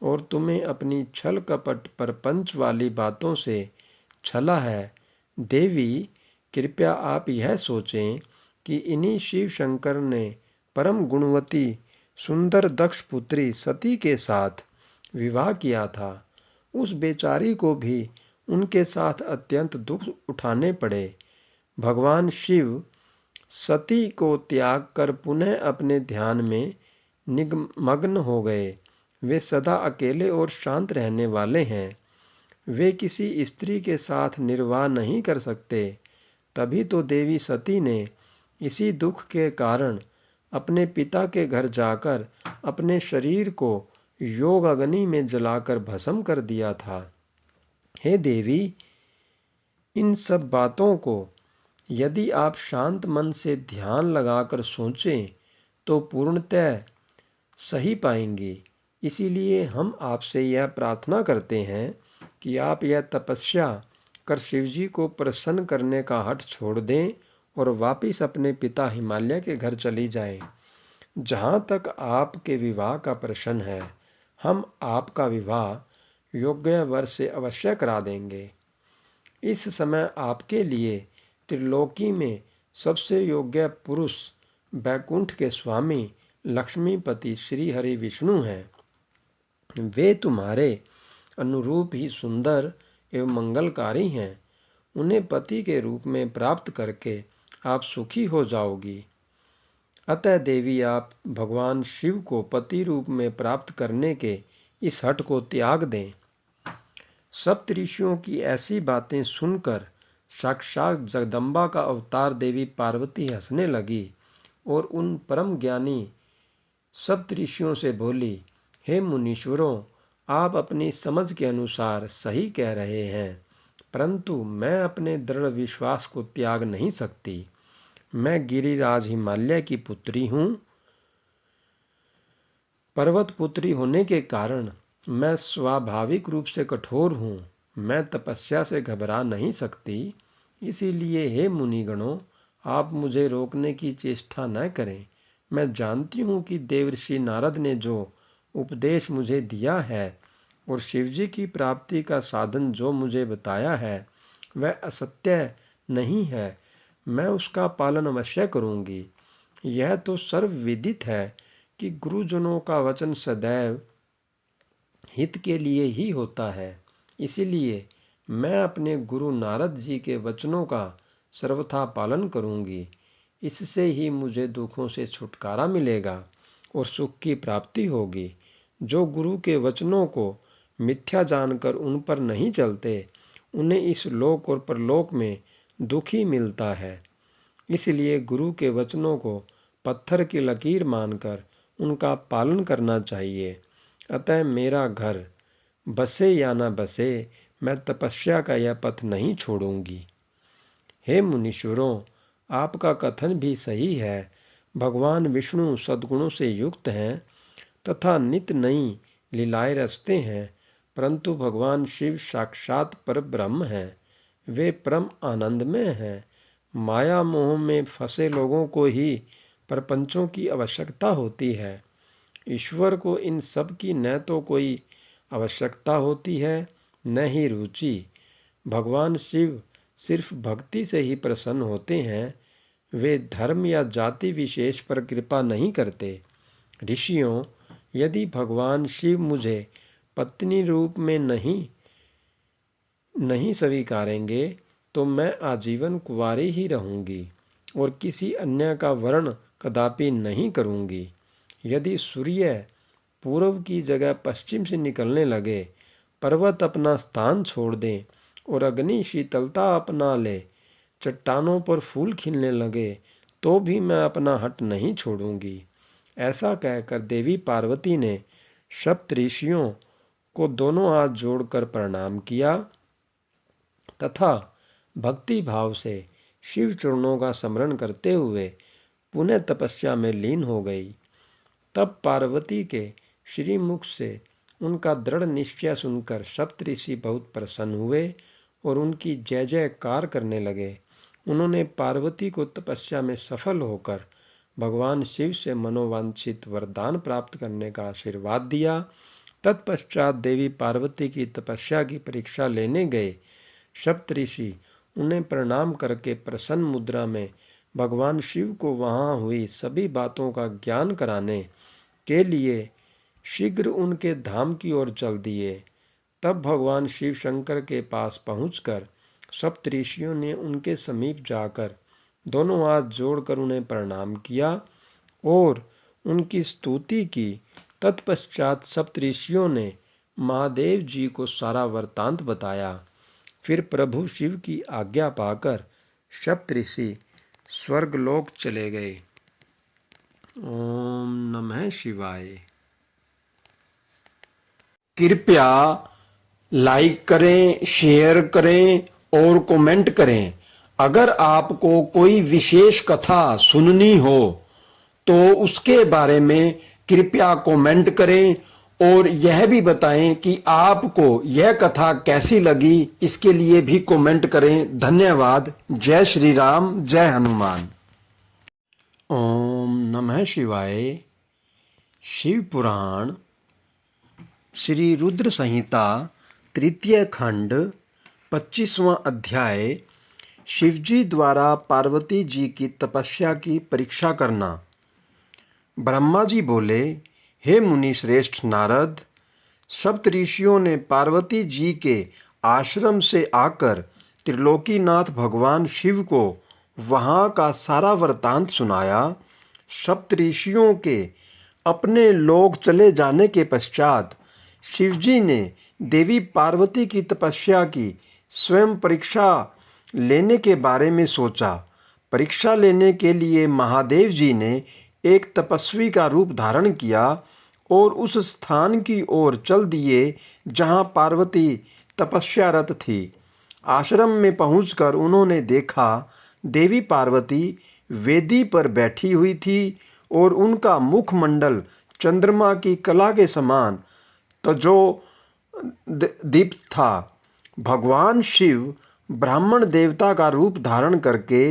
और तुम्हें अपनी छल कपट प्रपंच वाली बातों से छला है। देवी, कृपया आप यह सोचें कि इन्हीं शिव शंकर ने परम गुणवती सुंदर दक्ष पुत्री सती के साथ विवाह किया था। उस बेचारी को भी उनके साथ अत्यंत दुख उठाने पड़े। भगवान शिव सती को त्याग कर पुनः अपने ध्यान में निमग्न हो गए। वे सदा अकेले और शांत रहने वाले हैं। वे किसी स्त्री के साथ निर्वाह नहीं कर सकते। तभी तो देवी सती ने इसी दुख के कारण अपने पिता के घर जाकर अपने शरीर को योग अग्नि में जलाकर भस्म कर दिया था। हे देवी, इन सब बातों को यदि आप शांत मन से ध्यान लगाकर सोचें तो पूर्णतः सही पाएंगे। इसीलिए हम आपसे यह प्रार्थना करते हैं कि आप यह तपस्या कर शिवजी को प्रसन्न करने का हठ छोड़ दें और वापिस अपने पिता हिमालय के घर चली जाएं। जहाँ तक आपके विवाह का प्रश्न है, हम आपका विवाह योग्य वर से अवश्य करा देंगे। इस समय आपके लिए त्रिलोकी में सबसे योग्य पुरुष बैकुंठ के स्वामी लक्ष्मीपति श्री हरि विष्णु हैं। वे तुम्हारे अनुरूप ही सुंदर एवं मंगलकारी हैं। उन्हें पति के रूप में प्राप्त करके आप सुखी हो जाओगी। अतः देवी, आप भगवान शिव को पति रूप में प्राप्त करने के इस हठ को त्याग दें। सप्तऋषियों की ऐसी बातें सुनकर साक्षात जगदम्बा का अवतार देवी पार्वती हंसने लगी और उन परम ज्ञानी सप्तऋषियों से बोली, हे मुनीश्वरों, आप अपनी समझ के अनुसार सही कह रहे हैं, परंतु मैं अपने दृढ़ विश्वास को त्याग नहीं सकती। मैं गिरिराज हिमालय की पुत्री हूँ। पर्वत पुत्री होने के कारण मैं स्वाभाविक रूप से कठोर हूँ। मैं तपस्या से घबरा नहीं सकती। इसीलिए हे मुनिगणों, आप मुझे रोकने की चेष्टा न करें। मैं जानती हूँ कि देवर्षि नारद ने जो उपदेश मुझे दिया है और शिवजी की प्राप्ति का साधन जो मुझे बताया है, वह असत्य नहीं है। मैं उसका पालन अवश्य करूँगी। यह तो सर्वविदित है कि गुरुजनों का वचन सदैव हित के लिए ही होता है। इसीलिए मैं अपने गुरु नारद जी के वचनों का सर्वथा पालन करूँगी। इससे ही मुझे दुखों से छुटकारा मिलेगा और सुख की प्राप्ति होगी। जो गुरु के वचनों को मिथ्या जानकर उन पर नहीं चलते, उन्हें इस लोक और परलोक में दुख ही मिलता है। इसलिए गुरु के वचनों को पत्थर की लकीर मानकर उनका पालन करना चाहिए। अतः मेरा घर बसे या न बसे, मैं तपस्या का यह पथ नहीं छोड़ूंगी। हे मुनीश्वरों, आपका कथन भी सही है। भगवान विष्णु सद्गुणों से युक्त हैं तथा नित नई लीलाएं रचते हैं, परंतु भगवान शिव साक्षात पर ब्रह्म हैं। वे परम आनंदमय हैं। माया मोह में फंसे लोगों को ही प्रपंचों की आवश्यकता होती है। ईश्वर को इन सब की न तो कोई आवश्यकता होती है, न ही रुचि। भगवान शिव सिर्फ भक्ति से ही प्रसन्न होते हैं। वे धर्म या जाति विशेष पर कृपा नहीं करते। ऋषियों, यदि भगवान शिव मुझे पत्नी रूप में नहीं स्वीकारेंगे तो मैं आजीवन कुंवारी ही रहूंगी और किसी अन्य का वर्ण कदापि नहीं करूंगी। यदि सूर्य पूर्व की जगह पश्चिम से निकलने लगे, पर्वत अपना स्थान छोड़ दें और अग्नि शीतलता अपना ले, चट्टानों पर फूल खिलने लगे, तो भी मैं अपना हट नहीं छोड़ूंगी। ऐसा कहकर देवी पार्वती ने सप्तऋषियों को दोनों हाथ जोड़कर प्रणाम किया तथा भक्ति भाव से शिव चरणों का स्मरण करते हुए पुनः तपस्या में लीन हो गई। तब पार्वती के श्रीमुख से उनका दृढ़ निश्चय सुनकर सप्तऋषि बहुत प्रसन्न हुए और उनकी जय जयकार करने लगे। उन्होंने पार्वती को तपस्या में सफल होकर भगवान शिव से मनोवांछित वरदान प्राप्त करने का आशीर्वाद दिया। तत्पश्चात देवी पार्वती की तपस्या की परीक्षा लेने गए सप्तऋषि उन्हें प्रणाम करके प्रसन्न मुद्रा में भगवान शिव को वहाँ हुई सभी बातों का ज्ञान कराने के लिए शीघ्र उनके धाम की ओर चल दिए। तब भगवान शिव शंकर के पास पहुंचकर सप्तऋषियों ने उनके समीप जाकर दोनों हाथ जोड़कर उन्हें प्रणाम किया और उनकी स्तुति की। तत्पश्चात सप्तऋषियों ने महादेव जी को सारा वृत्तांत बताया। फिर प्रभु शिव की आज्ञा पाकर सप्तऋषि स्वर्गलोक चले गए। ओम नमः शिवाय। कृपया लाइक करें, शेयर करें और कमेंट करें। अगर आपको कोई विशेष कथा सुननी हो तो उसके बारे में कृपया कमेंट करें और यह भी बताएं कि आपको यह कथा कैसी लगी। इसके लिए भी कमेंट करें। धन्यवाद। जय श्री राम, जय हनुमान। ओम नमः शिवाय। शिव पुराण श्री रुद्र संहिता तृतीय खंड 25वां अध्याय शिवजी द्वारा पार्वती जी की तपस्या की परीक्षा करना। ब्रह्मा जी बोले, हे मुनि श्रेष्ठ नारद, सप्तऋषियों ने पार्वती जी के आश्रम से आकर त्रिलोकीनाथ भगवान शिव को वहाँ का सारा वृतांत सुनाया। सप्तऋषियों के अपने लोक चले जाने के पश्चात शिवजी ने देवी पार्वती की तपस्या की स्वयं परीक्षा लेने के बारे में सोचा। परीक्षा लेने के लिए महादेव जी ने एक तपस्वी का रूप धारण किया और उस स्थान की ओर चल दिए जहाँ पार्वती तपस्यारत थी। आश्रम में पहुंचकर उन्होंने देखा देवी पार्वती वेदी पर बैठी हुई थी और उनका मुखमंडल चंद्रमा की कला के समान तजो दीप्त था। भगवान शिव ब्राह्मण देवता का रूप धारण करके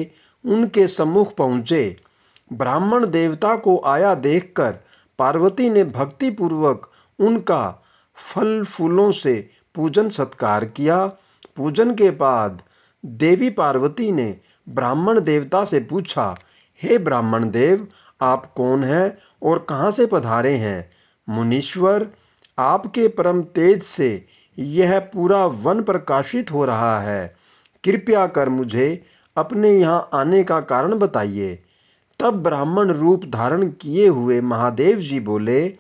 उनके सम्मुख पहुँचे। ब्राह्मण देवता को आया देखकर पार्वती ने भक्तिपूर्वक उनका फल फूलों से पूजन सत्कार किया। पूजन के बाद देवी पार्वती ने ब्राह्मण देवता से पूछा, हे ब्राह्मण देव, आप कौन हैं और कहाँ से पधारे हैं? मुनीश्वर, आपके परम तेज से यह पूरा वन प्रकाशित हो रहा है। कृपया कर मुझे अपने यहाँ आने का कारण बताइए। तब ब्राह्मण रूप धारण किए हुए महादेव जी बोले,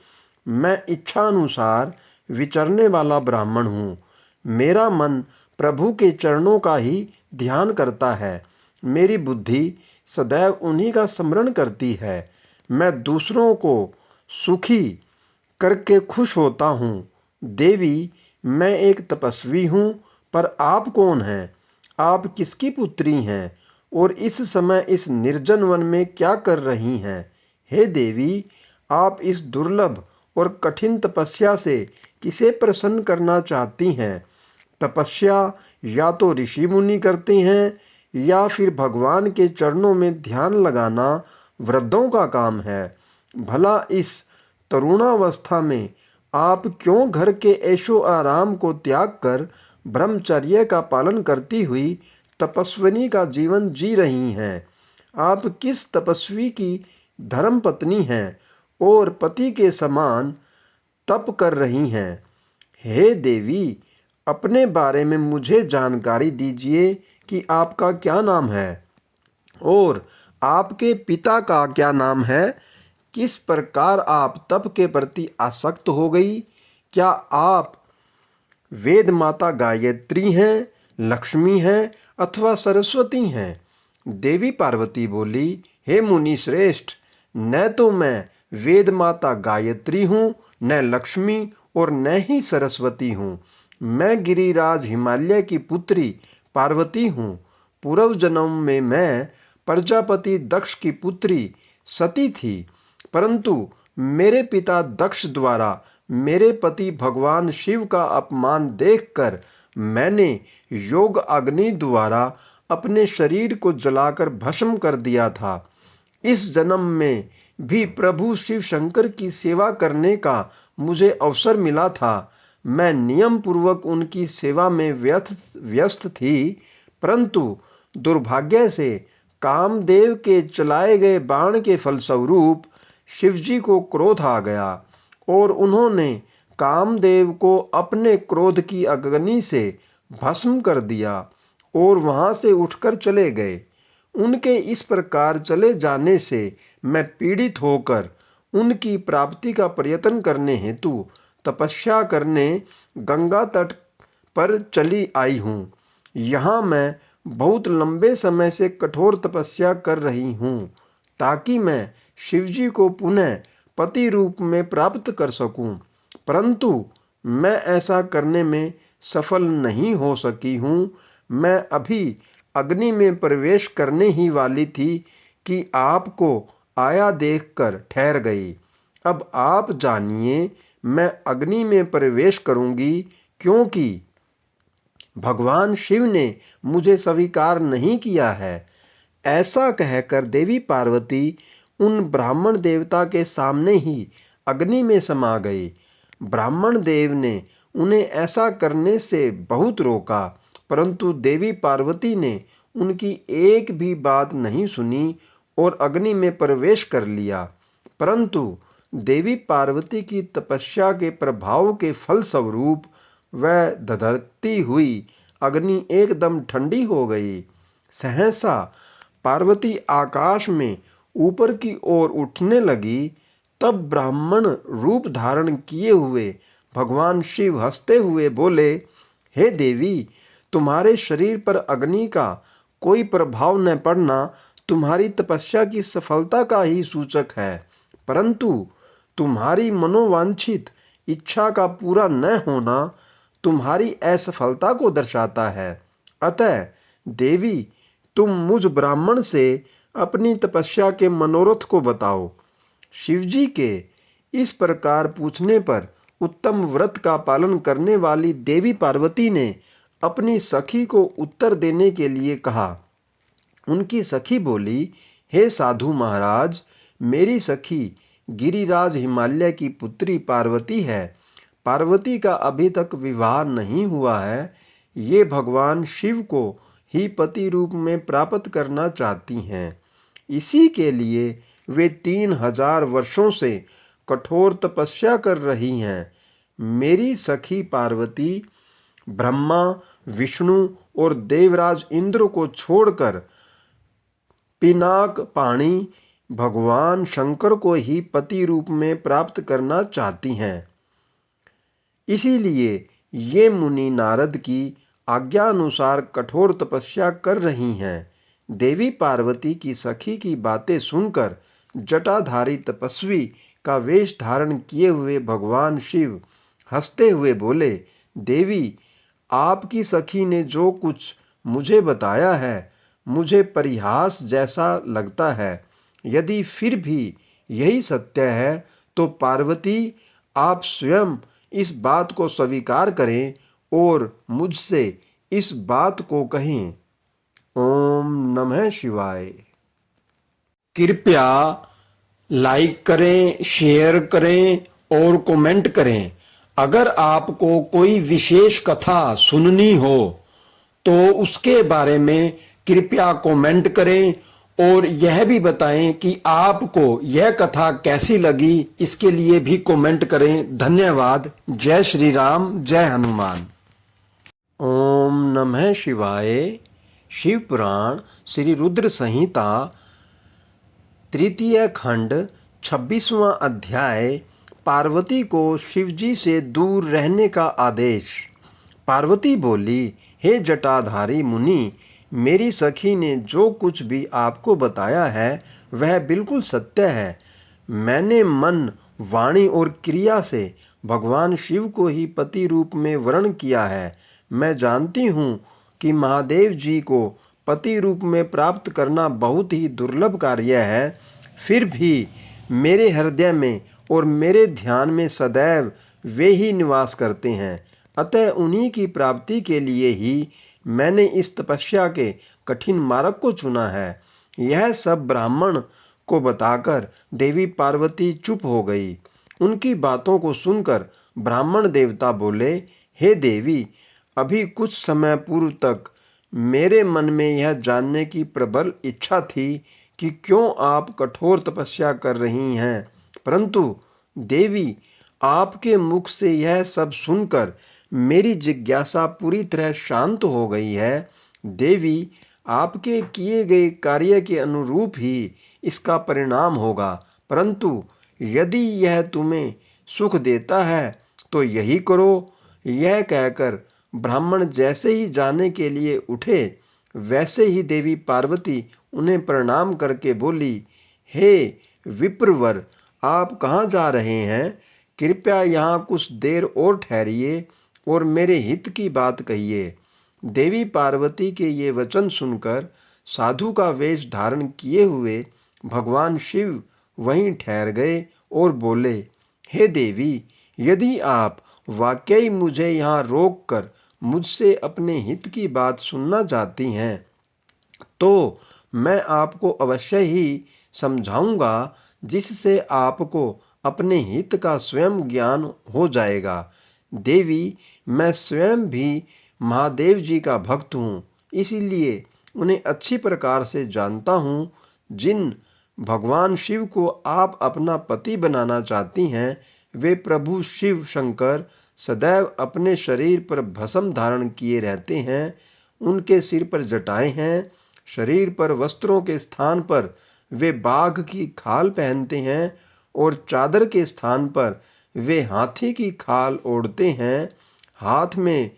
मैं इच्छा अनुसार विचरने वाला ब्राह्मण हूँ। मेरा मन प्रभु के चरणों का ही ध्यान करता है। मेरी बुद्धि सदैव उन्हीं का स्मरण करती है। मैं दूसरों को सुखी करके खुश होता हूँ। देवी, मैं एक तपस्वी हूँ, पर आप कौन हैं? आप किसकी पुत्री हैं और इस समय इस निर्जन वन में क्या कर रही हैं? हे देवी, आप इस दुर्लभ और कठिन तपस्या से किसे प्रसन्न करना चाहती हैं? तपस्या या तो ऋषि मुनि करते हैं या फिर भगवान के चरणों में ध्यान लगाना वृद्धों का काम है। भला इस तरुणावस्था में आप क्यों घर के ऐशो आराम को त्याग कर ब्रह्मचर्य का पालन करती हुई तपस्विनी का जीवन जी रही हैं? आप किस तपस्वी की धर्मपत्नी हैं और पति के समान तप कर रही हैं? हे देवी, अपने बारे में मुझे जानकारी दीजिए कि आपका क्या नाम है और आपके पिता का क्या नाम है। किस प्रकार आप तप के प्रति आसक्त हो गई? क्या आप वेद माता गायत्री हैं, लक्ष्मी हैं अथवा सरस्वती हैं? देवी पार्वती बोली, हे मुनि श्रेष्ठ, न तो मैं वेद माता गायत्री हूँ, न लक्ष्मी और न ही सरस्वती हूँ। मैं गिरिराज हिमालय की पुत्री पार्वती हूँ। पूर्व जन्म में मैं प्रजापति दक्ष की पुत्री सती थी, परंतु मेरे पिता दक्ष द्वारा मेरे पति भगवान शिव का अपमान देखकर मैंने योग अग्नि द्वारा अपने शरीर को जलाकर भस्म कर दिया था। इस जन्म में भी प्रभु शिव शंकर की सेवा करने का मुझे अवसर मिला था। मैं नियम पूर्वक उनकी सेवा में व्यस्त थी, परंतु दुर्भाग्य से कामदेव के चलाए गए बाण के फलस्वरूप शिवजी को क्रोध आ गया और उन्होंने कामदेव को अपने क्रोध की अग्नि से भस्म कर दिया और वहां से उठकर चले गए। उनके इस प्रकार चले जाने से मैं पीड़ित होकर उनकी प्राप्ति का प्रयत्न करने हेतु तपस्या करने गंगा तट पर चली आई हूँ। यहाँ मैं बहुत लंबे समय से कठोर तपस्या कर रही हूँ ताकि मैं शिवजी को पुनः पति रूप में प्राप्त कर सकूं, परंतु मैं ऐसा करने में सफल नहीं हो सकी हूँ। मैं अभी अग्नि में प्रवेश करने ही वाली थी कि आपको आया देखकर ठहर गई। अब आप जानिए, मैं अग्नि में प्रवेश करूंगी, क्योंकि भगवान शिव ने मुझे स्वीकार नहीं किया है। ऐसा कहकर देवी पार्वती उन ब्राह्मण देवता के सामने ही अग्नि में समा गई। ब्राह्मण देव ने उन्हें ऐसा करने से बहुत रोका, परंतु देवी पार्वती ने उनकी एक भी बात नहीं सुनी और अग्नि में प्रवेश कर लिया। परंतु देवी पार्वती की तपस्या के प्रभाव के फलस्वरूप वह धधकती हुई अग्नि एकदम ठंडी हो गई। सहसा पार्वती आकाश में ऊपर की ओर उठने लगी। तब ब्राह्मण रूप धारण किए हुए भगवान शिव हंसते हुए बोले, हे देवी, तुम्हारे शरीर पर अग्नि का कोई प्रभाव न पड़ना तुम्हारी तपस्या की सफलता का ही सूचक है, परंतु तुम्हारी मनोवांछित इच्छा का पूरा न होना तुम्हारी असफलता को दर्शाता है। अतः देवी, तुम मुझ ब्राह्मण से अपनी तपस्या के मनोरथ को बताओ। शिवजी के इस प्रकार पूछने पर उत्तम व्रत का पालन करने वाली देवी पार्वती ने अपनी सखी को उत्तर देने के लिए कहा। उनकी सखी बोली, हे साधु महाराज, मेरी सखी गिरिराज हिमालय की पुत्री पार्वती है। पार्वती का अभी तक विवाह नहीं हुआ है। ये भगवान शिव को ही पति रूप में प्राप्त करना चाहती हैं। इसी के लिए वे 3000 वर्षों से कठोर तपस्या कर रही हैं। मेरी सखी पार्वती ब्रह्मा, विष्णु और देवराज इंद्र को छोड़कर पिनाक पाणी भगवान शंकर को ही पति रूप में प्राप्त करना चाहती हैं। इसीलिए ये मुनि नारद की आज्ञा अनुसार कठोर तपस्या कर रही हैं। देवी पार्वती की सखी की बातें सुनकर जटाधारी तपस्वी का वेश धारण किए हुए भगवान शिव हंसते हुए बोले, देवी, आपकी सखी ने जो कुछ मुझे बताया है मुझे परिहास जैसा लगता है। यदि फिर भी यही सत्य है तो पार्वती, आप स्वयं इस बात को स्वीकार करें और मुझसे इस बात को कहें। ओम नमः शिवाय। कृपया लाइक करें, शेयर करें और कमेंट करें। अगर आपको कोई विशेष कथा सुननी हो तो उसके बारे में कृपया कमेंट करें और यह भी बताएं कि आपको यह कथा कैसी लगी। इसके लिए भी कमेंट करें। धन्यवाद। जय श्री राम, जय हनुमान। ओम नमः शिवाय। शिव पुराण श्री रुद्र संहिता तृतीय खंड 26वां अध्याय। पार्वती को शिवजी से दूर रहने का आदेश। पार्वती बोली, हे जटाधारी मुनि, मेरी सखी ने जो कुछ भी आपको बताया है वह बिल्कुल सत्य है। मैंने मन, वाणी और क्रिया से भगवान शिव को ही पति रूप में वर्ण किया है। मैं जानती हूँ कि महादेव जी को पति रूप में प्राप्त करना बहुत ही दुर्लभ कार्य है। फिर भी मेरे हृदय में और मेरे ध्यान में सदैव वे ही निवास करते हैं। अतः उन्हीं की प्राप्ति के लिए ही मैंने इस तपस्या के कठिन मार्ग को चुना है। यह सब ब्राह्मण को बताकर देवी पार्वती चुप हो गई। उनकी बातों को सुनकर ब्राह्मण देवता बोले, हे देवी, अभी कुछ समय पूर्व तक मेरे मन में यह जानने की प्रबल इच्छा थी कि क्यों आप कठोर तपस्या कर रही हैं, परंतु देवी, आपके मुख से यह सब सुनकर मेरी जिज्ञासा पूरी तरह शांत हो गई है। देवी, आपके किए गए कार्य के अनुरूप ही इसका परिणाम होगा, परंतु यदि यह तुम्हें सुख देता है तो यही करो। यह कहकर ब्राह्मण जैसे ही जाने के लिए उठे, वैसे ही देवी पार्वती उन्हें प्रणाम करके बोली, हे विप्रवर, आप कहाँ जा रहे हैं? कृपया यहाँ कुछ देर और ठहरिए और मेरे हित की बात कहिए। देवी पार्वती के ये वचन सुनकर साधु का वेश धारण किए हुए भगवान शिव वहीं ठहर गए और बोले, हे देवी, यदि आप वाकई मुझे यहाँ रोककर मुझसे अपने हित की बात सुनना चाहती हैं तो मैं आपको अवश्य ही समझाऊंगा, जिससे आपको अपने हित का स्वयं ज्ञान हो जाएगा। देवी, मैं स्वयं भी महादेव जी का भक्त हूँ, इसीलिए उन्हें अच्छी प्रकार से जानता हूँ। जिन भगवान शिव को आप अपना पति बनाना चाहती हैं, वे प्रभु शिव शंकर सदैव अपने शरीर पर भस्म धारण किए रहते हैं। उनके सिर पर जटाएं हैं, शरीर पर वस्त्रों के स्थान पर वे बाघ की खाल पहनते हैं और चादर के स्थान पर वे हाथी की खाल ओढ़ते हैं। हाथ में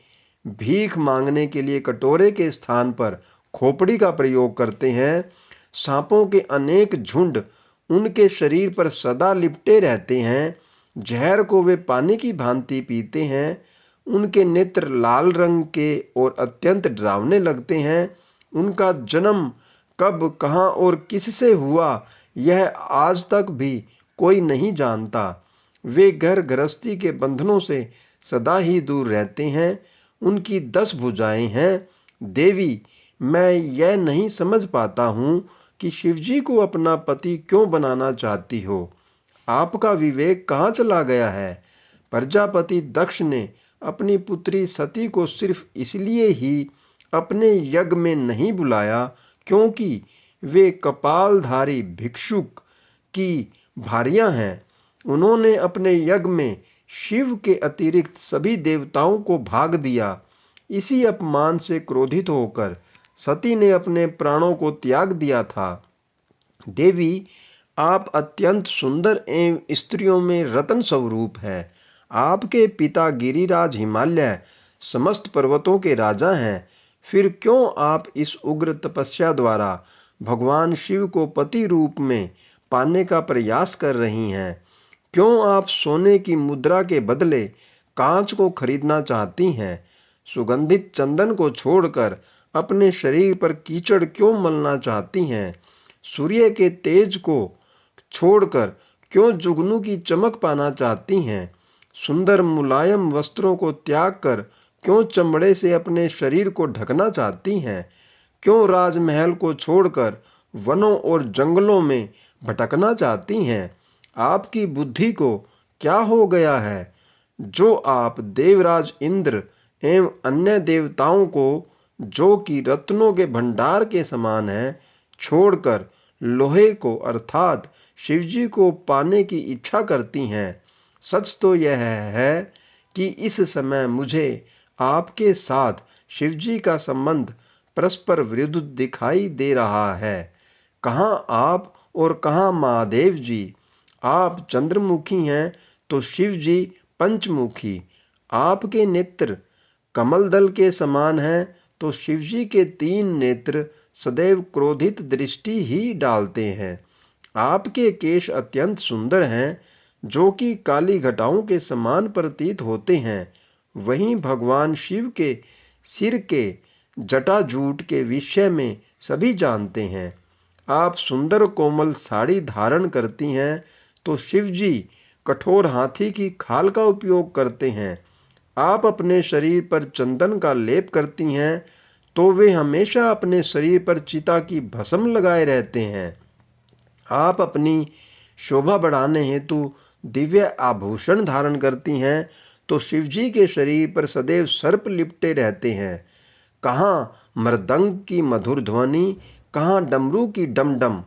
भीख मांगने के लिए कटोरे के स्थान पर खोपड़ी का प्रयोग करते हैं। सांपों के अनेक झुंड उनके शरीर पर सदा लिपटे रहते हैं। जहर को वे पानी की भांति पीते हैं। उनके नेत्र लाल रंग के और अत्यंत डरावने लगते हैं। उनका जन्म कब, कहाँ और किससे हुआ, यह आज तक भी कोई नहीं जानता। वे घर गृहस्थी के बंधनों से सदा ही दूर रहते हैं। उनकी 10 भुजाएं हैं। देवी, मैं यह नहीं समझ पाता हूँ कि शिवजी को अपना पति क्यों बनाना चाहती हो। आपका विवेक कहाँ चला गया है। प्रजापति दक्ष ने अपनी पुत्री सती को सिर्फ इसलिए ही अपने यज्ञ में नहीं बुलाया क्योंकि वे कपालधारी भिक्षुक की भार्या हैं। उन्होंने अपने यज्ञ में शिव के अतिरिक्त सभी देवताओं को भाग दिया। इसी अपमान से क्रोधित होकर सती ने अपने प्राणों को त्याग दिया था। देवी, आप अत्यंत सुंदर एवं स्त्रियों में रत्न स्वरूप हैं। आपके पिता गिरिराज हिमालय समस्त पर्वतों के राजा हैं। फिर क्यों आप इस उग्र तपस्या द्वारा भगवान शिव को पति रूप में पाने का प्रयास कर रही हैं। क्यों आप सोने की मुद्रा के बदले कांच को खरीदना चाहती हैं। सुगंधित चंदन को छोड़कर अपने शरीर पर कीचड़ क्यों मलना चाहती हैं। सूर्य के तेज को छोड़कर क्यों जुगनू की चमक पाना चाहती हैं। सुंदर मुलायम वस्त्रों को त्याग कर क्यों चमड़े से अपने शरीर को ढकना चाहती हैं। क्यों राजमहल को छोड़कर वनों और जंगलों में भटकना चाहती हैं। आपकी बुद्धि को क्या हो गया है, जो आप देवराज इंद्र एवं अन्य देवताओं को, जो कि रत्नों के भंडार के समान है, छोड़कर लोहे को अर्थात शिवजी को पाने की इच्छा करती हैं। सच तो यह है कि इस समय मुझे आपके साथ शिवजी का संबंध परस्पर विरुद्ध दिखाई दे रहा है। कहाँ आप और कहाँ महादेव जी। आप चंद्रमुखी हैं तो शिव जी पंचमुखी। आपके नेत्र कमलदल के समान हैं तो शिवजी के 3 नेत्र सदैव क्रोधित दृष्टि ही डालते हैं। आपके केश अत्यंत सुंदर हैं, जो कि काली घटाओं के समान प्रतीत होते हैं। वहीं भगवान शिव के सिर के जटाजूट के विषय में सभी जानते हैं। आप सुंदर कोमल साड़ी धारण करती हैं तो शिवजी कठोर हाथी की खाल का उपयोग करते हैं। आप अपने शरीर पर चंदन का लेप करती हैं तो वे हमेशा अपने शरीर पर चिता की भस्म लगाए रहते हैं। आप अपनी शोभा बढ़ाने हेतु दिव्य आभूषण धारण करती हैं तो शिवजी के शरीर पर सदैव सर्प लिपटे रहते हैं। कहाँ मृदंग की मधुर ध्वनि, कहाँ डमरू की डमडम।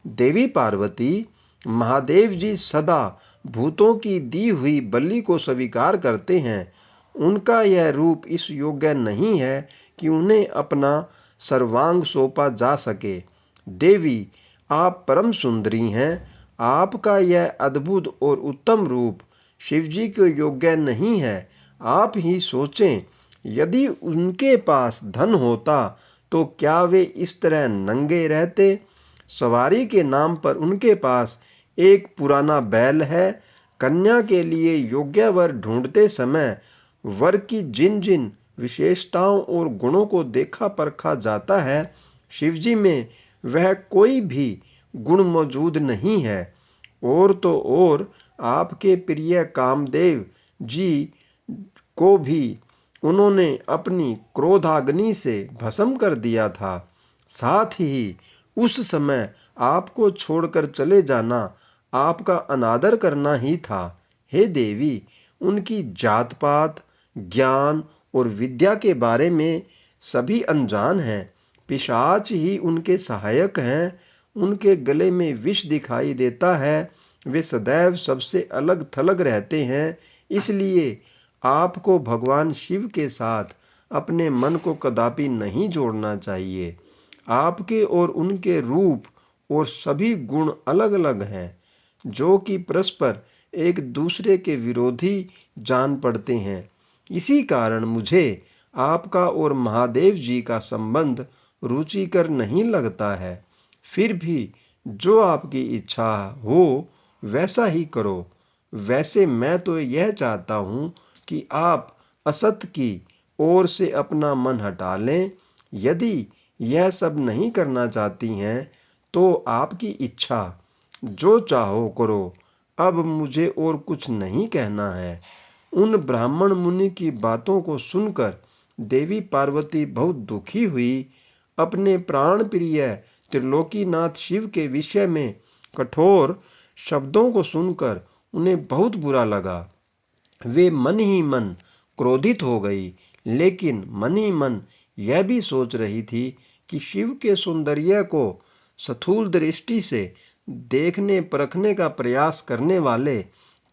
देवी पार्वती, महादेव जी सदा भूतों की दी हुई बलि को स्वीकार करते हैं। उनका यह रूप इस योग्य नहीं है कि उन्हें अपना सर्वांग सौंपा जा सके। देवी, आप परम सुंदरी हैं। आपका यह अद्भुत और उत्तम रूप शिवजी के योग्य नहीं है। आप ही सोचें, यदि उनके पास धन होता तो क्या वे इस तरह नंगे रहते। सवारी के नाम पर उनके पास एक पुराना बैल है। कन्या के लिए योग्य वर ढूंढते समय वर की जिन जिन विशेषताओं और गुणों को देखा परखा जाता है, शिवजी में वह कोई भी गुण मौजूद नहीं है। और तो और आपके प्रिय कामदेव जी को भी उन्होंने अपनी क्रोधाग्नि से भस्म कर दिया था। साथ ही उस समय आपको छोड़कर चले जाना आपका अनादर करना ही था। हे देवी, उनकी जात पात, ज्ञान और विद्या के बारे में सभी अनजान हैं। पिशाच ही उनके सहायक हैं। उनके गले में विष दिखाई देता है। वे सदैव सबसे अलग थलग रहते हैं। इसलिए आपको भगवान शिव के साथ अपने मन को कदापि नहीं जोड़ना चाहिए। आपके और उनके रूप और सभी गुण अलग अलग हैं, जो कि परस्पर एक दूसरे के विरोधी जान पड़ते हैं। इसी कारण मुझे आपका और महादेव जी का संबंध रुचिकर नहीं लगता है। फिर भी जो आपकी इच्छा हो वैसा ही करो। वैसे मैं तो यह चाहता हूँ कि आप असत की ओर से अपना मन हटा लें। यदि यह सब नहीं करना चाहती हैं तो आपकी इच्छा, जो चाहो करो। अब मुझे और कुछ नहीं कहना है। उन ब्राह्मण मुनि की बातों को सुनकर देवी पार्वती बहुत दुखी हुई। अपने प्राण प्रिय त्रिलोकीनाथ शिव के विषय में कठोर शब्दों को सुनकर उन्हें बहुत बुरा लगा। वे मन ही मन क्रोधित हो गई, लेकिन मन ही मन यह भी सोच रही थी कि शिव के सौंदर्य को स्थूल दृष्टि से देखने परखने का प्रयास करने वाले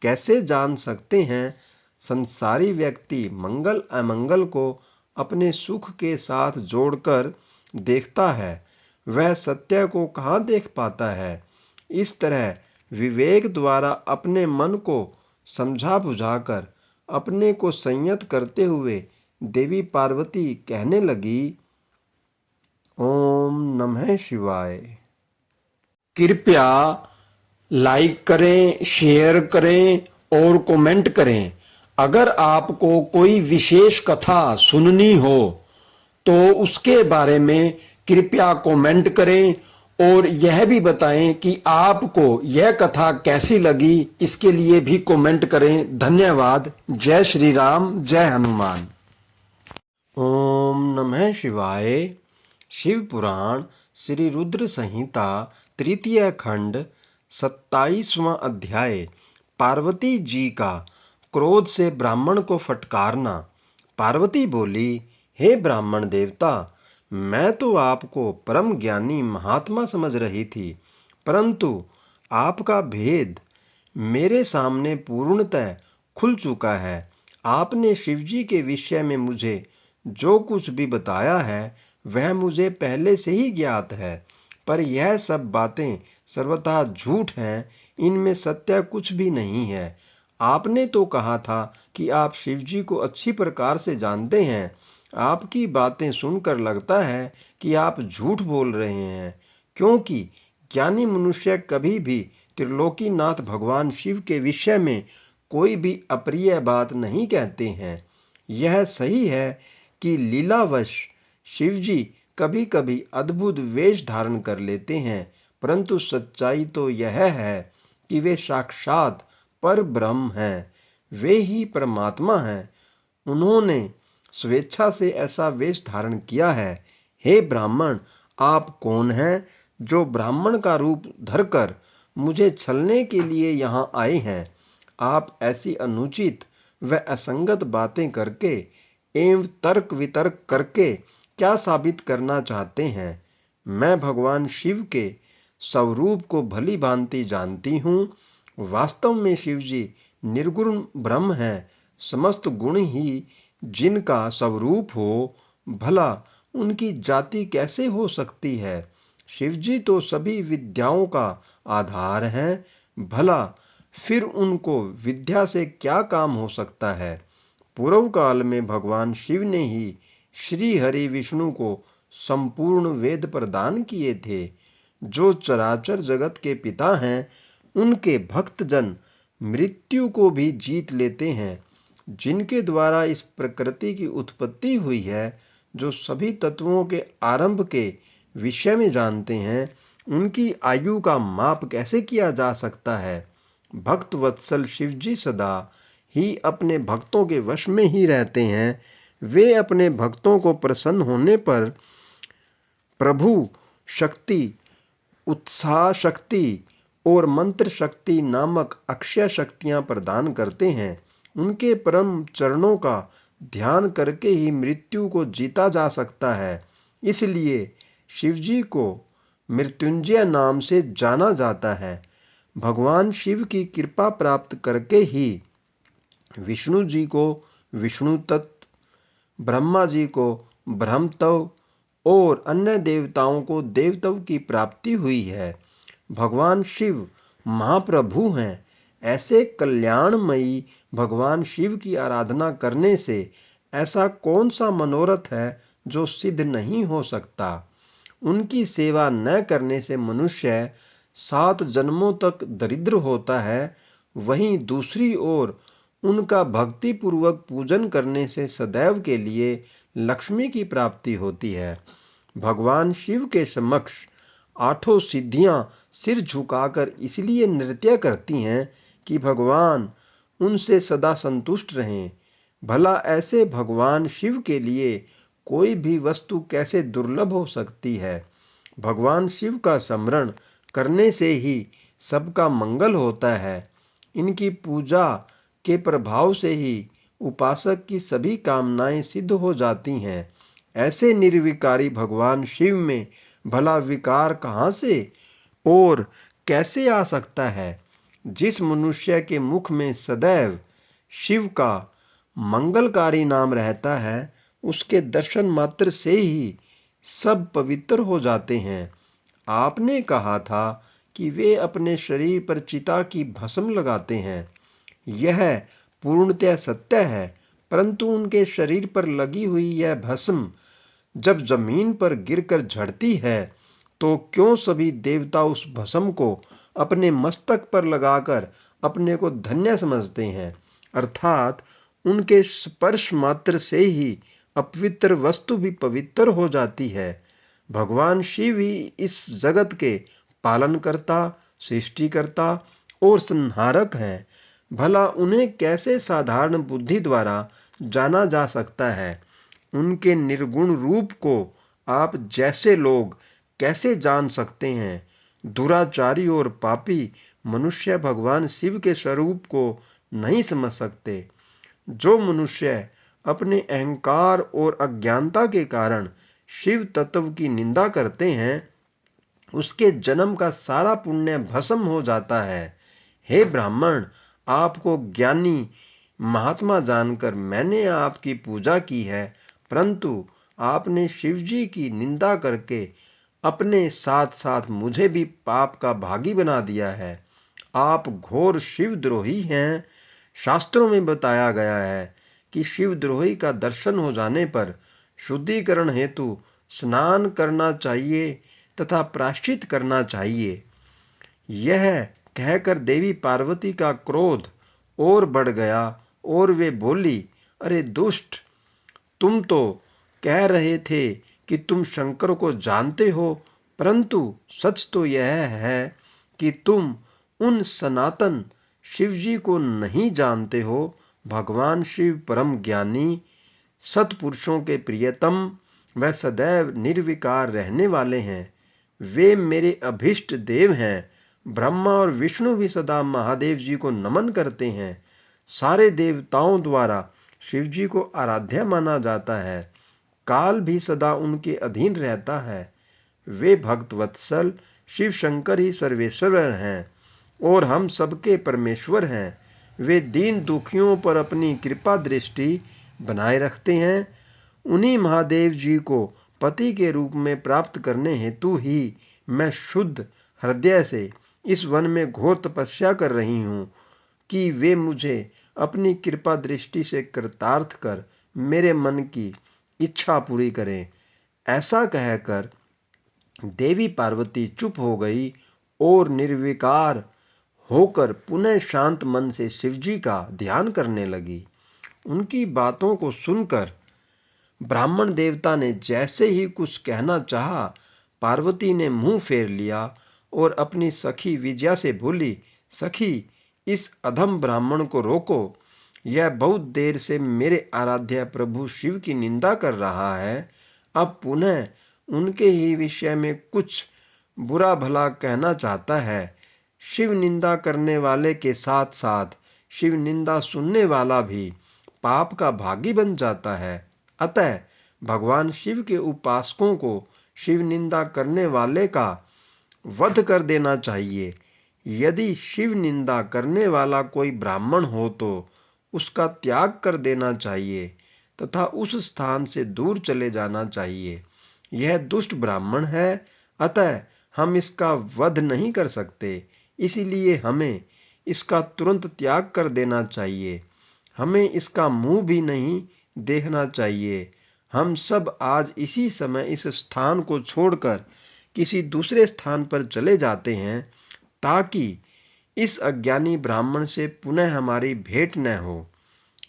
कैसे जान सकते हैं। संसारी व्यक्ति मंगल अमंगल को अपने सुख के साथ जोड़कर देखता है, वह सत्य को कहाँ देख पाता है। इस तरह विवेक द्वारा अपने मन को समझा बुझाकर अपने को संयत करते हुए देवी पार्वती कहने लगी, ओम नमः शिवाय। कृपया लाइक करें, शेयर करें और कमेंट करें। अगर आपको कोई विशेष कथा सुननी हो तो उसके बारे में कृपया कमेंट करें और यह भी बताएं कि आपको यह कथा कैसी लगी। इसके लिए भी कमेंट करें। धन्यवाद। जय श्री राम, जय हनुमान। ओम नमः शिवाय। शिव पुराण श्री रुद्र संहिता तृतीय खंड 27वां अध्याय। पार्वती जी का क्रोध से ब्राह्मण को फटकारना। पार्वती बोली, हे ब्राह्मण देवता, मैं तो आपको परम ज्ञानी महात्मा समझ रही थी, परंतु आपका भेद मेरे सामने पूर्णतः खुल चुका है। आपने शिवजी के विषय में मुझे जो कुछ भी बताया है वह मुझे पहले से ही ज्ञात है, पर यह सब बातें सर्वथा झूठ हैं। इनमें सत्य कुछ भी नहीं है। आपने तो कहा था कि आप शिवजी को अच्छी प्रकार से जानते हैं। आपकी बातें सुनकर लगता है कि आप झूठ बोल रहे हैं, क्योंकि ज्ञानी मनुष्य कभी भी त्रिलोकीनाथ भगवान शिव के विषय में कोई भी अप्रिय बात नहीं कहते हैं। यह सही है कि लीलावश शिवजी कभी कभी अद्भुत वेश धारण कर लेते हैं, परंतु सच्चाई तो यह है कि वे साक्षात पर ब्रह्म हैं। वे ही परमात्मा हैं। उन्होंने स्वेच्छा से ऐसा वेश धारण किया है। हे ब्राह्मण, आप कौन हैं जो ब्राह्मण का रूप धरकर मुझे छलने के लिए यहाँ आए हैं? आप ऐसी अनुचित व असंगत बातें करके एवं तर्क वितर्क करके क्या साबित करना चाहते हैं? मैं भगवान शिव के स्वरूप को भली भांति जानती हूँ। वास्तव में शिवजी निर्गुण ब्रह्म हैं। समस्त गुण ही जिनका स्वरूप हो, भला उनकी जाति कैसे हो सकती है? शिवजी तो सभी विद्याओं का आधार हैं। भला फिर उनको विद्या से क्या काम हो सकता है? पूर्व काल में भगवान शिव ने ही श्री हरि विष्णु को संपूर्ण वेद प्रदान किए थे। जो चराचर जगत के पिता हैं, उनके भक्तजन मृत्यु को भी जीत लेते हैं। जिनके द्वारा इस प्रकृति की उत्पत्ति हुई है, जो सभी तत्वों के आरंभ के विषय में जानते हैं, उनकी आयु का माप कैसे किया जा सकता है। भक्त वत्सल शिवजी सदा ही अपने भक्तों के वश में ही रहते हैं। वे अपने भक्तों को प्रसन्न होने पर प्रभु शक्ति, उत्साह शक्ति और मंत्र शक्ति नामक अक्षय शक्तियां प्रदान करते हैं। उनके परम चरणों का ध्यान करके ही मृत्यु को जीता जा सकता है। इसलिए शिवजी को मृत्युंजय नाम से जाना जाता है। भगवान शिव की कृपा प्राप्त करके ही विष्णु जी को विष्णु तत्व, ब्रह्मा जी को ब्रह्मत्व और अन्य देवताओं को देवत्व की प्राप्ति हुई है। भगवान शिव महाप्रभु हैं। ऐसे कल्याणमयी भगवान शिव की आराधना करने से ऐसा कौन सा मनोरथ है जो सिद्ध नहीं हो सकता। उनकी सेवा न करने से मनुष्य 7 जन्मों तक दरिद्र होता है। वहीं दूसरी ओर उनका भक्तिपूर्वक पूजन करने से सदैव के लिए लक्ष्मी की प्राप्ति होती है। भगवान शिव के समक्ष 8 सिद्धियां सिर झुकाकर इसलिए नृत्य करती हैं कि भगवान उनसे सदा संतुष्ट रहें। भला ऐसे भगवान शिव के लिए कोई भी वस्तु कैसे दुर्लभ हो सकती है। भगवान शिव का स्मरण करने से ही सबका मंगल होता है। इनकी पूजा के प्रभाव से ही उपासक की सभी कामनाएं सिद्ध हो जाती हैं। ऐसे निर्विकारी भगवान शिव में भला विकार कहाँ से और कैसे आ सकता है। जिस मनुष्य के मुख में सदैव शिव का मंगलकारी नाम रहता है, उसके दर्शन मात्र से ही सब पवित्र हो जाते हैं। आपने कहा था कि वे अपने शरीर पर चिता की भस्म लगाते हैं। यह पूर्णतः सत्य है, परंतु उनके शरीर पर लगी हुई यह भस्म जब जमीन पर गिरकर झड़ती है, तो क्यों सभी देवता उस भस्म को अपने मस्तक पर लगाकर अपने को धन्य समझते हैं। अर्थात उनके स्पर्श मात्र से ही अपवित्र वस्तु भी पवित्र हो जाती है। भगवान शिव ही इस जगत के पालनकर्ता, सृष्टिकर्ता और संहारक हैं। भला उन्हें कैसे साधारण बुद्धि द्वारा जाना जा सकता है। उनके निर्गुण रूप को आप जैसे लोग कैसे जान सकते हैं। दुराचारी और पापी मनुष्य भगवान शिव के स्वरूप को नहीं समझ सकते। जो मनुष्य अपने अहंकार और अज्ञानता के कारण शिव तत्व की निंदा करते हैं, उसके जन्म का सारा पुण्य भस्म हो जाता है। हे ब्राह्मण, आपको ज्ञानी महात्मा जानकर मैंने आपकी पूजा की है, परंतु आपने शिवजी की निंदा करके अपने साथ साथ मुझे भी पाप का भागी बना दिया है। आप घोर शिवद्रोही हैं। शास्त्रों में बताया गया है कि शिवद्रोही का दर्शन हो जाने पर शुद्धिकरण हेतु स्नान करना चाहिए तथा प्रायश्चित करना चाहिए। यह कहकर देवी पार्वती का क्रोध और बढ़ गया और वे बोली, अरे दुष्ट, तुम तो कह रहे थे कि तुम शंकर को जानते हो, परंतु सच तो यह है कि तुम उन सनातन शिवजी को नहीं जानते हो। भगवान शिव परम ज्ञानी, सत्पुरुषों के प्रियतम व सदैव निर्विकार रहने वाले हैं। वे मेरे अभिष्ट देव हैं। ब्रह्मा और विष्णु भी सदा महादेव जी को नमन करते हैं। सारे देवताओं द्वारा शिवजी को आराध्य माना जाता है। काल भी सदा उनके अधीन रहता है। वे भक्त वत्सल शिव शंकर ही सर्वेश्वर हैं और हम सबके परमेश्वर हैं। वे दीन दुखियों पर अपनी कृपा दृष्टि बनाए रखते हैं। उन्हीं महादेव जी को पति के रूप में प्राप्त करने हेतु ही मैं शुद्ध हृदय से इस वन में घोर तपस्या कर रही हूँ कि वे मुझे अपनी कृपा दृष्टि से कृतार्थ कर मेरे मन की इच्छा पूरी करें। ऐसा कहकर देवी पार्वती चुप हो गई और निर्विकार होकर पुनः शांत मन से शिवजी का ध्यान करने लगी। उनकी बातों को सुनकर ब्राह्मण देवता ने जैसे ही कुछ कहना चाहा, पार्वती ने मुंह फेर लिया और अपनी सखी विजया से बोली, सखी, इस अधम ब्राह्मण को रोको। यह बहुत देर से मेरे आराध्य प्रभु शिव की निंदा कर रहा है। अब पुनः उनके ही विषय में कुछ बुरा भला कहना चाहता है। शिव निंदा करने वाले के साथ साथ शिव निंदा सुनने वाला भी पाप का भागी बन जाता है। अतः भगवान शिव के उपासकों को शिव निंदा करने वाले का वध कर देना चाहिए। यदि शिव निंदा करने वाला कोई ब्राह्मण हो तो उसका त्याग कर देना चाहिए तथा उस स्थान से दूर चले जाना चाहिए। यह दुष्ट ब्राह्मण है, अतः हम इसका वध नहीं कर सकते, इसीलिए हमें इसका तुरंत त्याग कर देना चाहिए। हमें इसका मुंह भी नहीं देखना चाहिए। हम सब आज इसी समय इस स्थान को छोड़कर किसी दूसरे स्थान पर चले जाते हैं, ताकि इस अज्ञानी ब्राह्मण से पुनः हमारी भेंट न हो।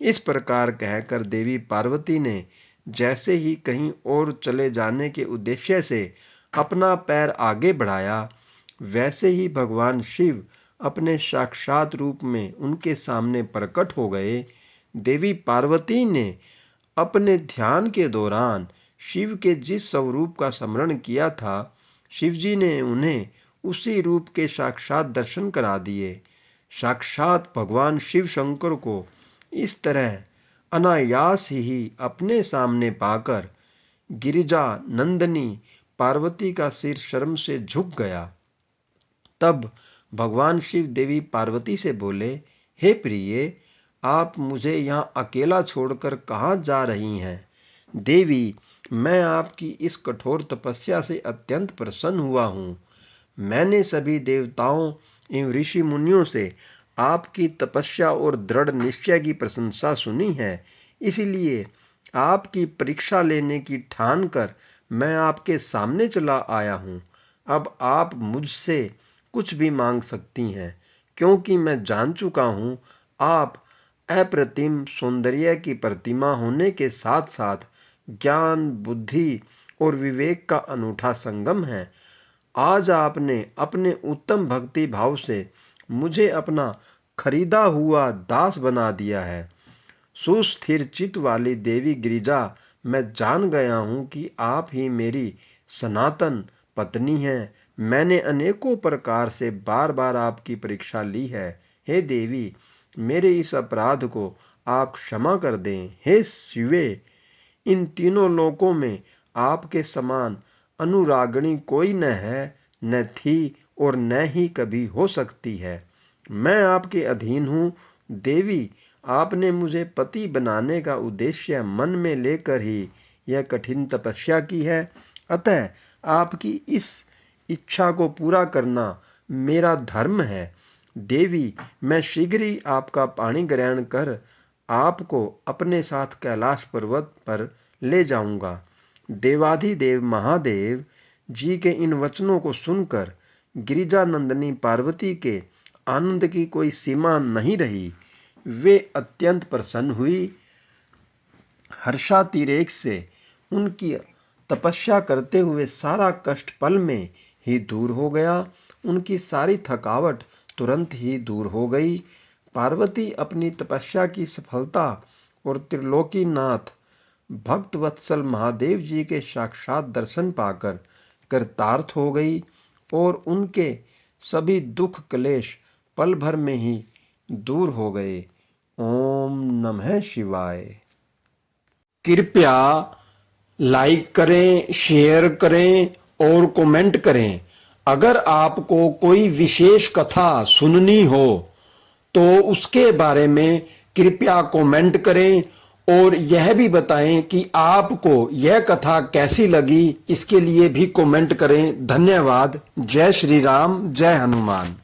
इस प्रकार कहकर देवी पार्वती ने जैसे ही कहीं और चले जाने के उद्देश्य से अपना पैर आगे बढ़ाया, वैसे ही भगवान शिव अपने साक्षात रूप में उनके सामने प्रकट हो गए। देवी पार्वती ने अपने ध्यान के दौरान शिव के जिस स्वरूप का स्मरण किया था, शिवजी ने उन्हें उसी रूप के साक्षात दर्शन करा दिए। साक्षात भगवान शिव शंकर को इस तरह अनायास ही अपने सामने पाकर गिरिजा नंदनी पार्वती का सिर शर्म से झुक गया। तब भगवान शिव देवी पार्वती से बोले, हे प्रिय, आप मुझे यहाँ अकेला छोड़कर कहाँ जा रही हैं? देवी, मैं आपकी इस कठोर तपस्या से अत्यंत प्रसन्न हुआ हूँ। मैंने सभी देवताओं एवं ऋषि मुनियों से आपकी तपस्या और दृढ़ निश्चय की प्रशंसा सुनी है, इसलिए आपकी परीक्षा लेने की ठान कर मैं आपके सामने चला आया हूँ। अब आप मुझसे कुछ भी मांग सकती हैं, क्योंकि मैं जान चुका हूँ आप अप्रतिम सौंदर्य की प्रतिमा होने के साथ साथ ज्ञान, बुद्धि और विवेक का अनूठा संगम है। आज आपने अपने उत्तम भक्ति भाव से मुझे अपना खरीदा हुआ दास बना दिया है। सुस्थिर चित्त वाली देवी गिरिजा, मैं जान गया हूँ कि आप ही मेरी सनातन पत्नी हैं। मैंने अनेकों प्रकार से बार बार आपकी परीक्षा ली है। हे देवी, मेरे इस अपराध को आप क्षमा कर दें। हे शिवे, इन तीनों लोकों में आपके समान अनुरागिणी कोई न है, न थी और न ही कभी हो सकती है। मैं आपके अधीन हूँ। देवी, आपने मुझे पति बनाने का उद्देश्य मन में लेकर ही यह कठिन तपस्या की है, अतः आपकी इस इच्छा को पूरा करना मेरा धर्म है। देवी, मैं शीघ्र ही आपका पाणी ग्रहण कर आपको अपने साथ कैलाश पर्वत पर ले जाऊंगा। देवाधिदेव महादेव जी के इन वचनों को सुनकर गिरिजा नंदनी पार्वती के आनंद की कोई सीमा नहीं रही। वे अत्यंत प्रसन्न हुई। हर्षातिरेक से उनकी तपस्या करते हुए सारा कष्ट पल में ही दूर हो गया। उनकी सारी थकावट तुरंत ही दूर हो गई। पार्वती अपनी तपस्या की सफलता और त्रिलोकीनाथ भक्त वत्सल महादेव जी के साक्षात दर्शन पाकर कृतार्थ हो गई और उनके सभी दुख क्लेश पल भर में ही दूर हो गए। ओम नमः शिवाय। कृपया लाइक करें, शेयर करें और कमेंट करें। अगर आपको कोई विशेष कथा सुननी हो तो उसके बारे में कृपया कमेंट करें और यह भी बताएं कि आपको यह कथा कैसी लगी। इसके लिए भी कमेंट करें। धन्यवाद। जय श्री राम, जय हनुमान।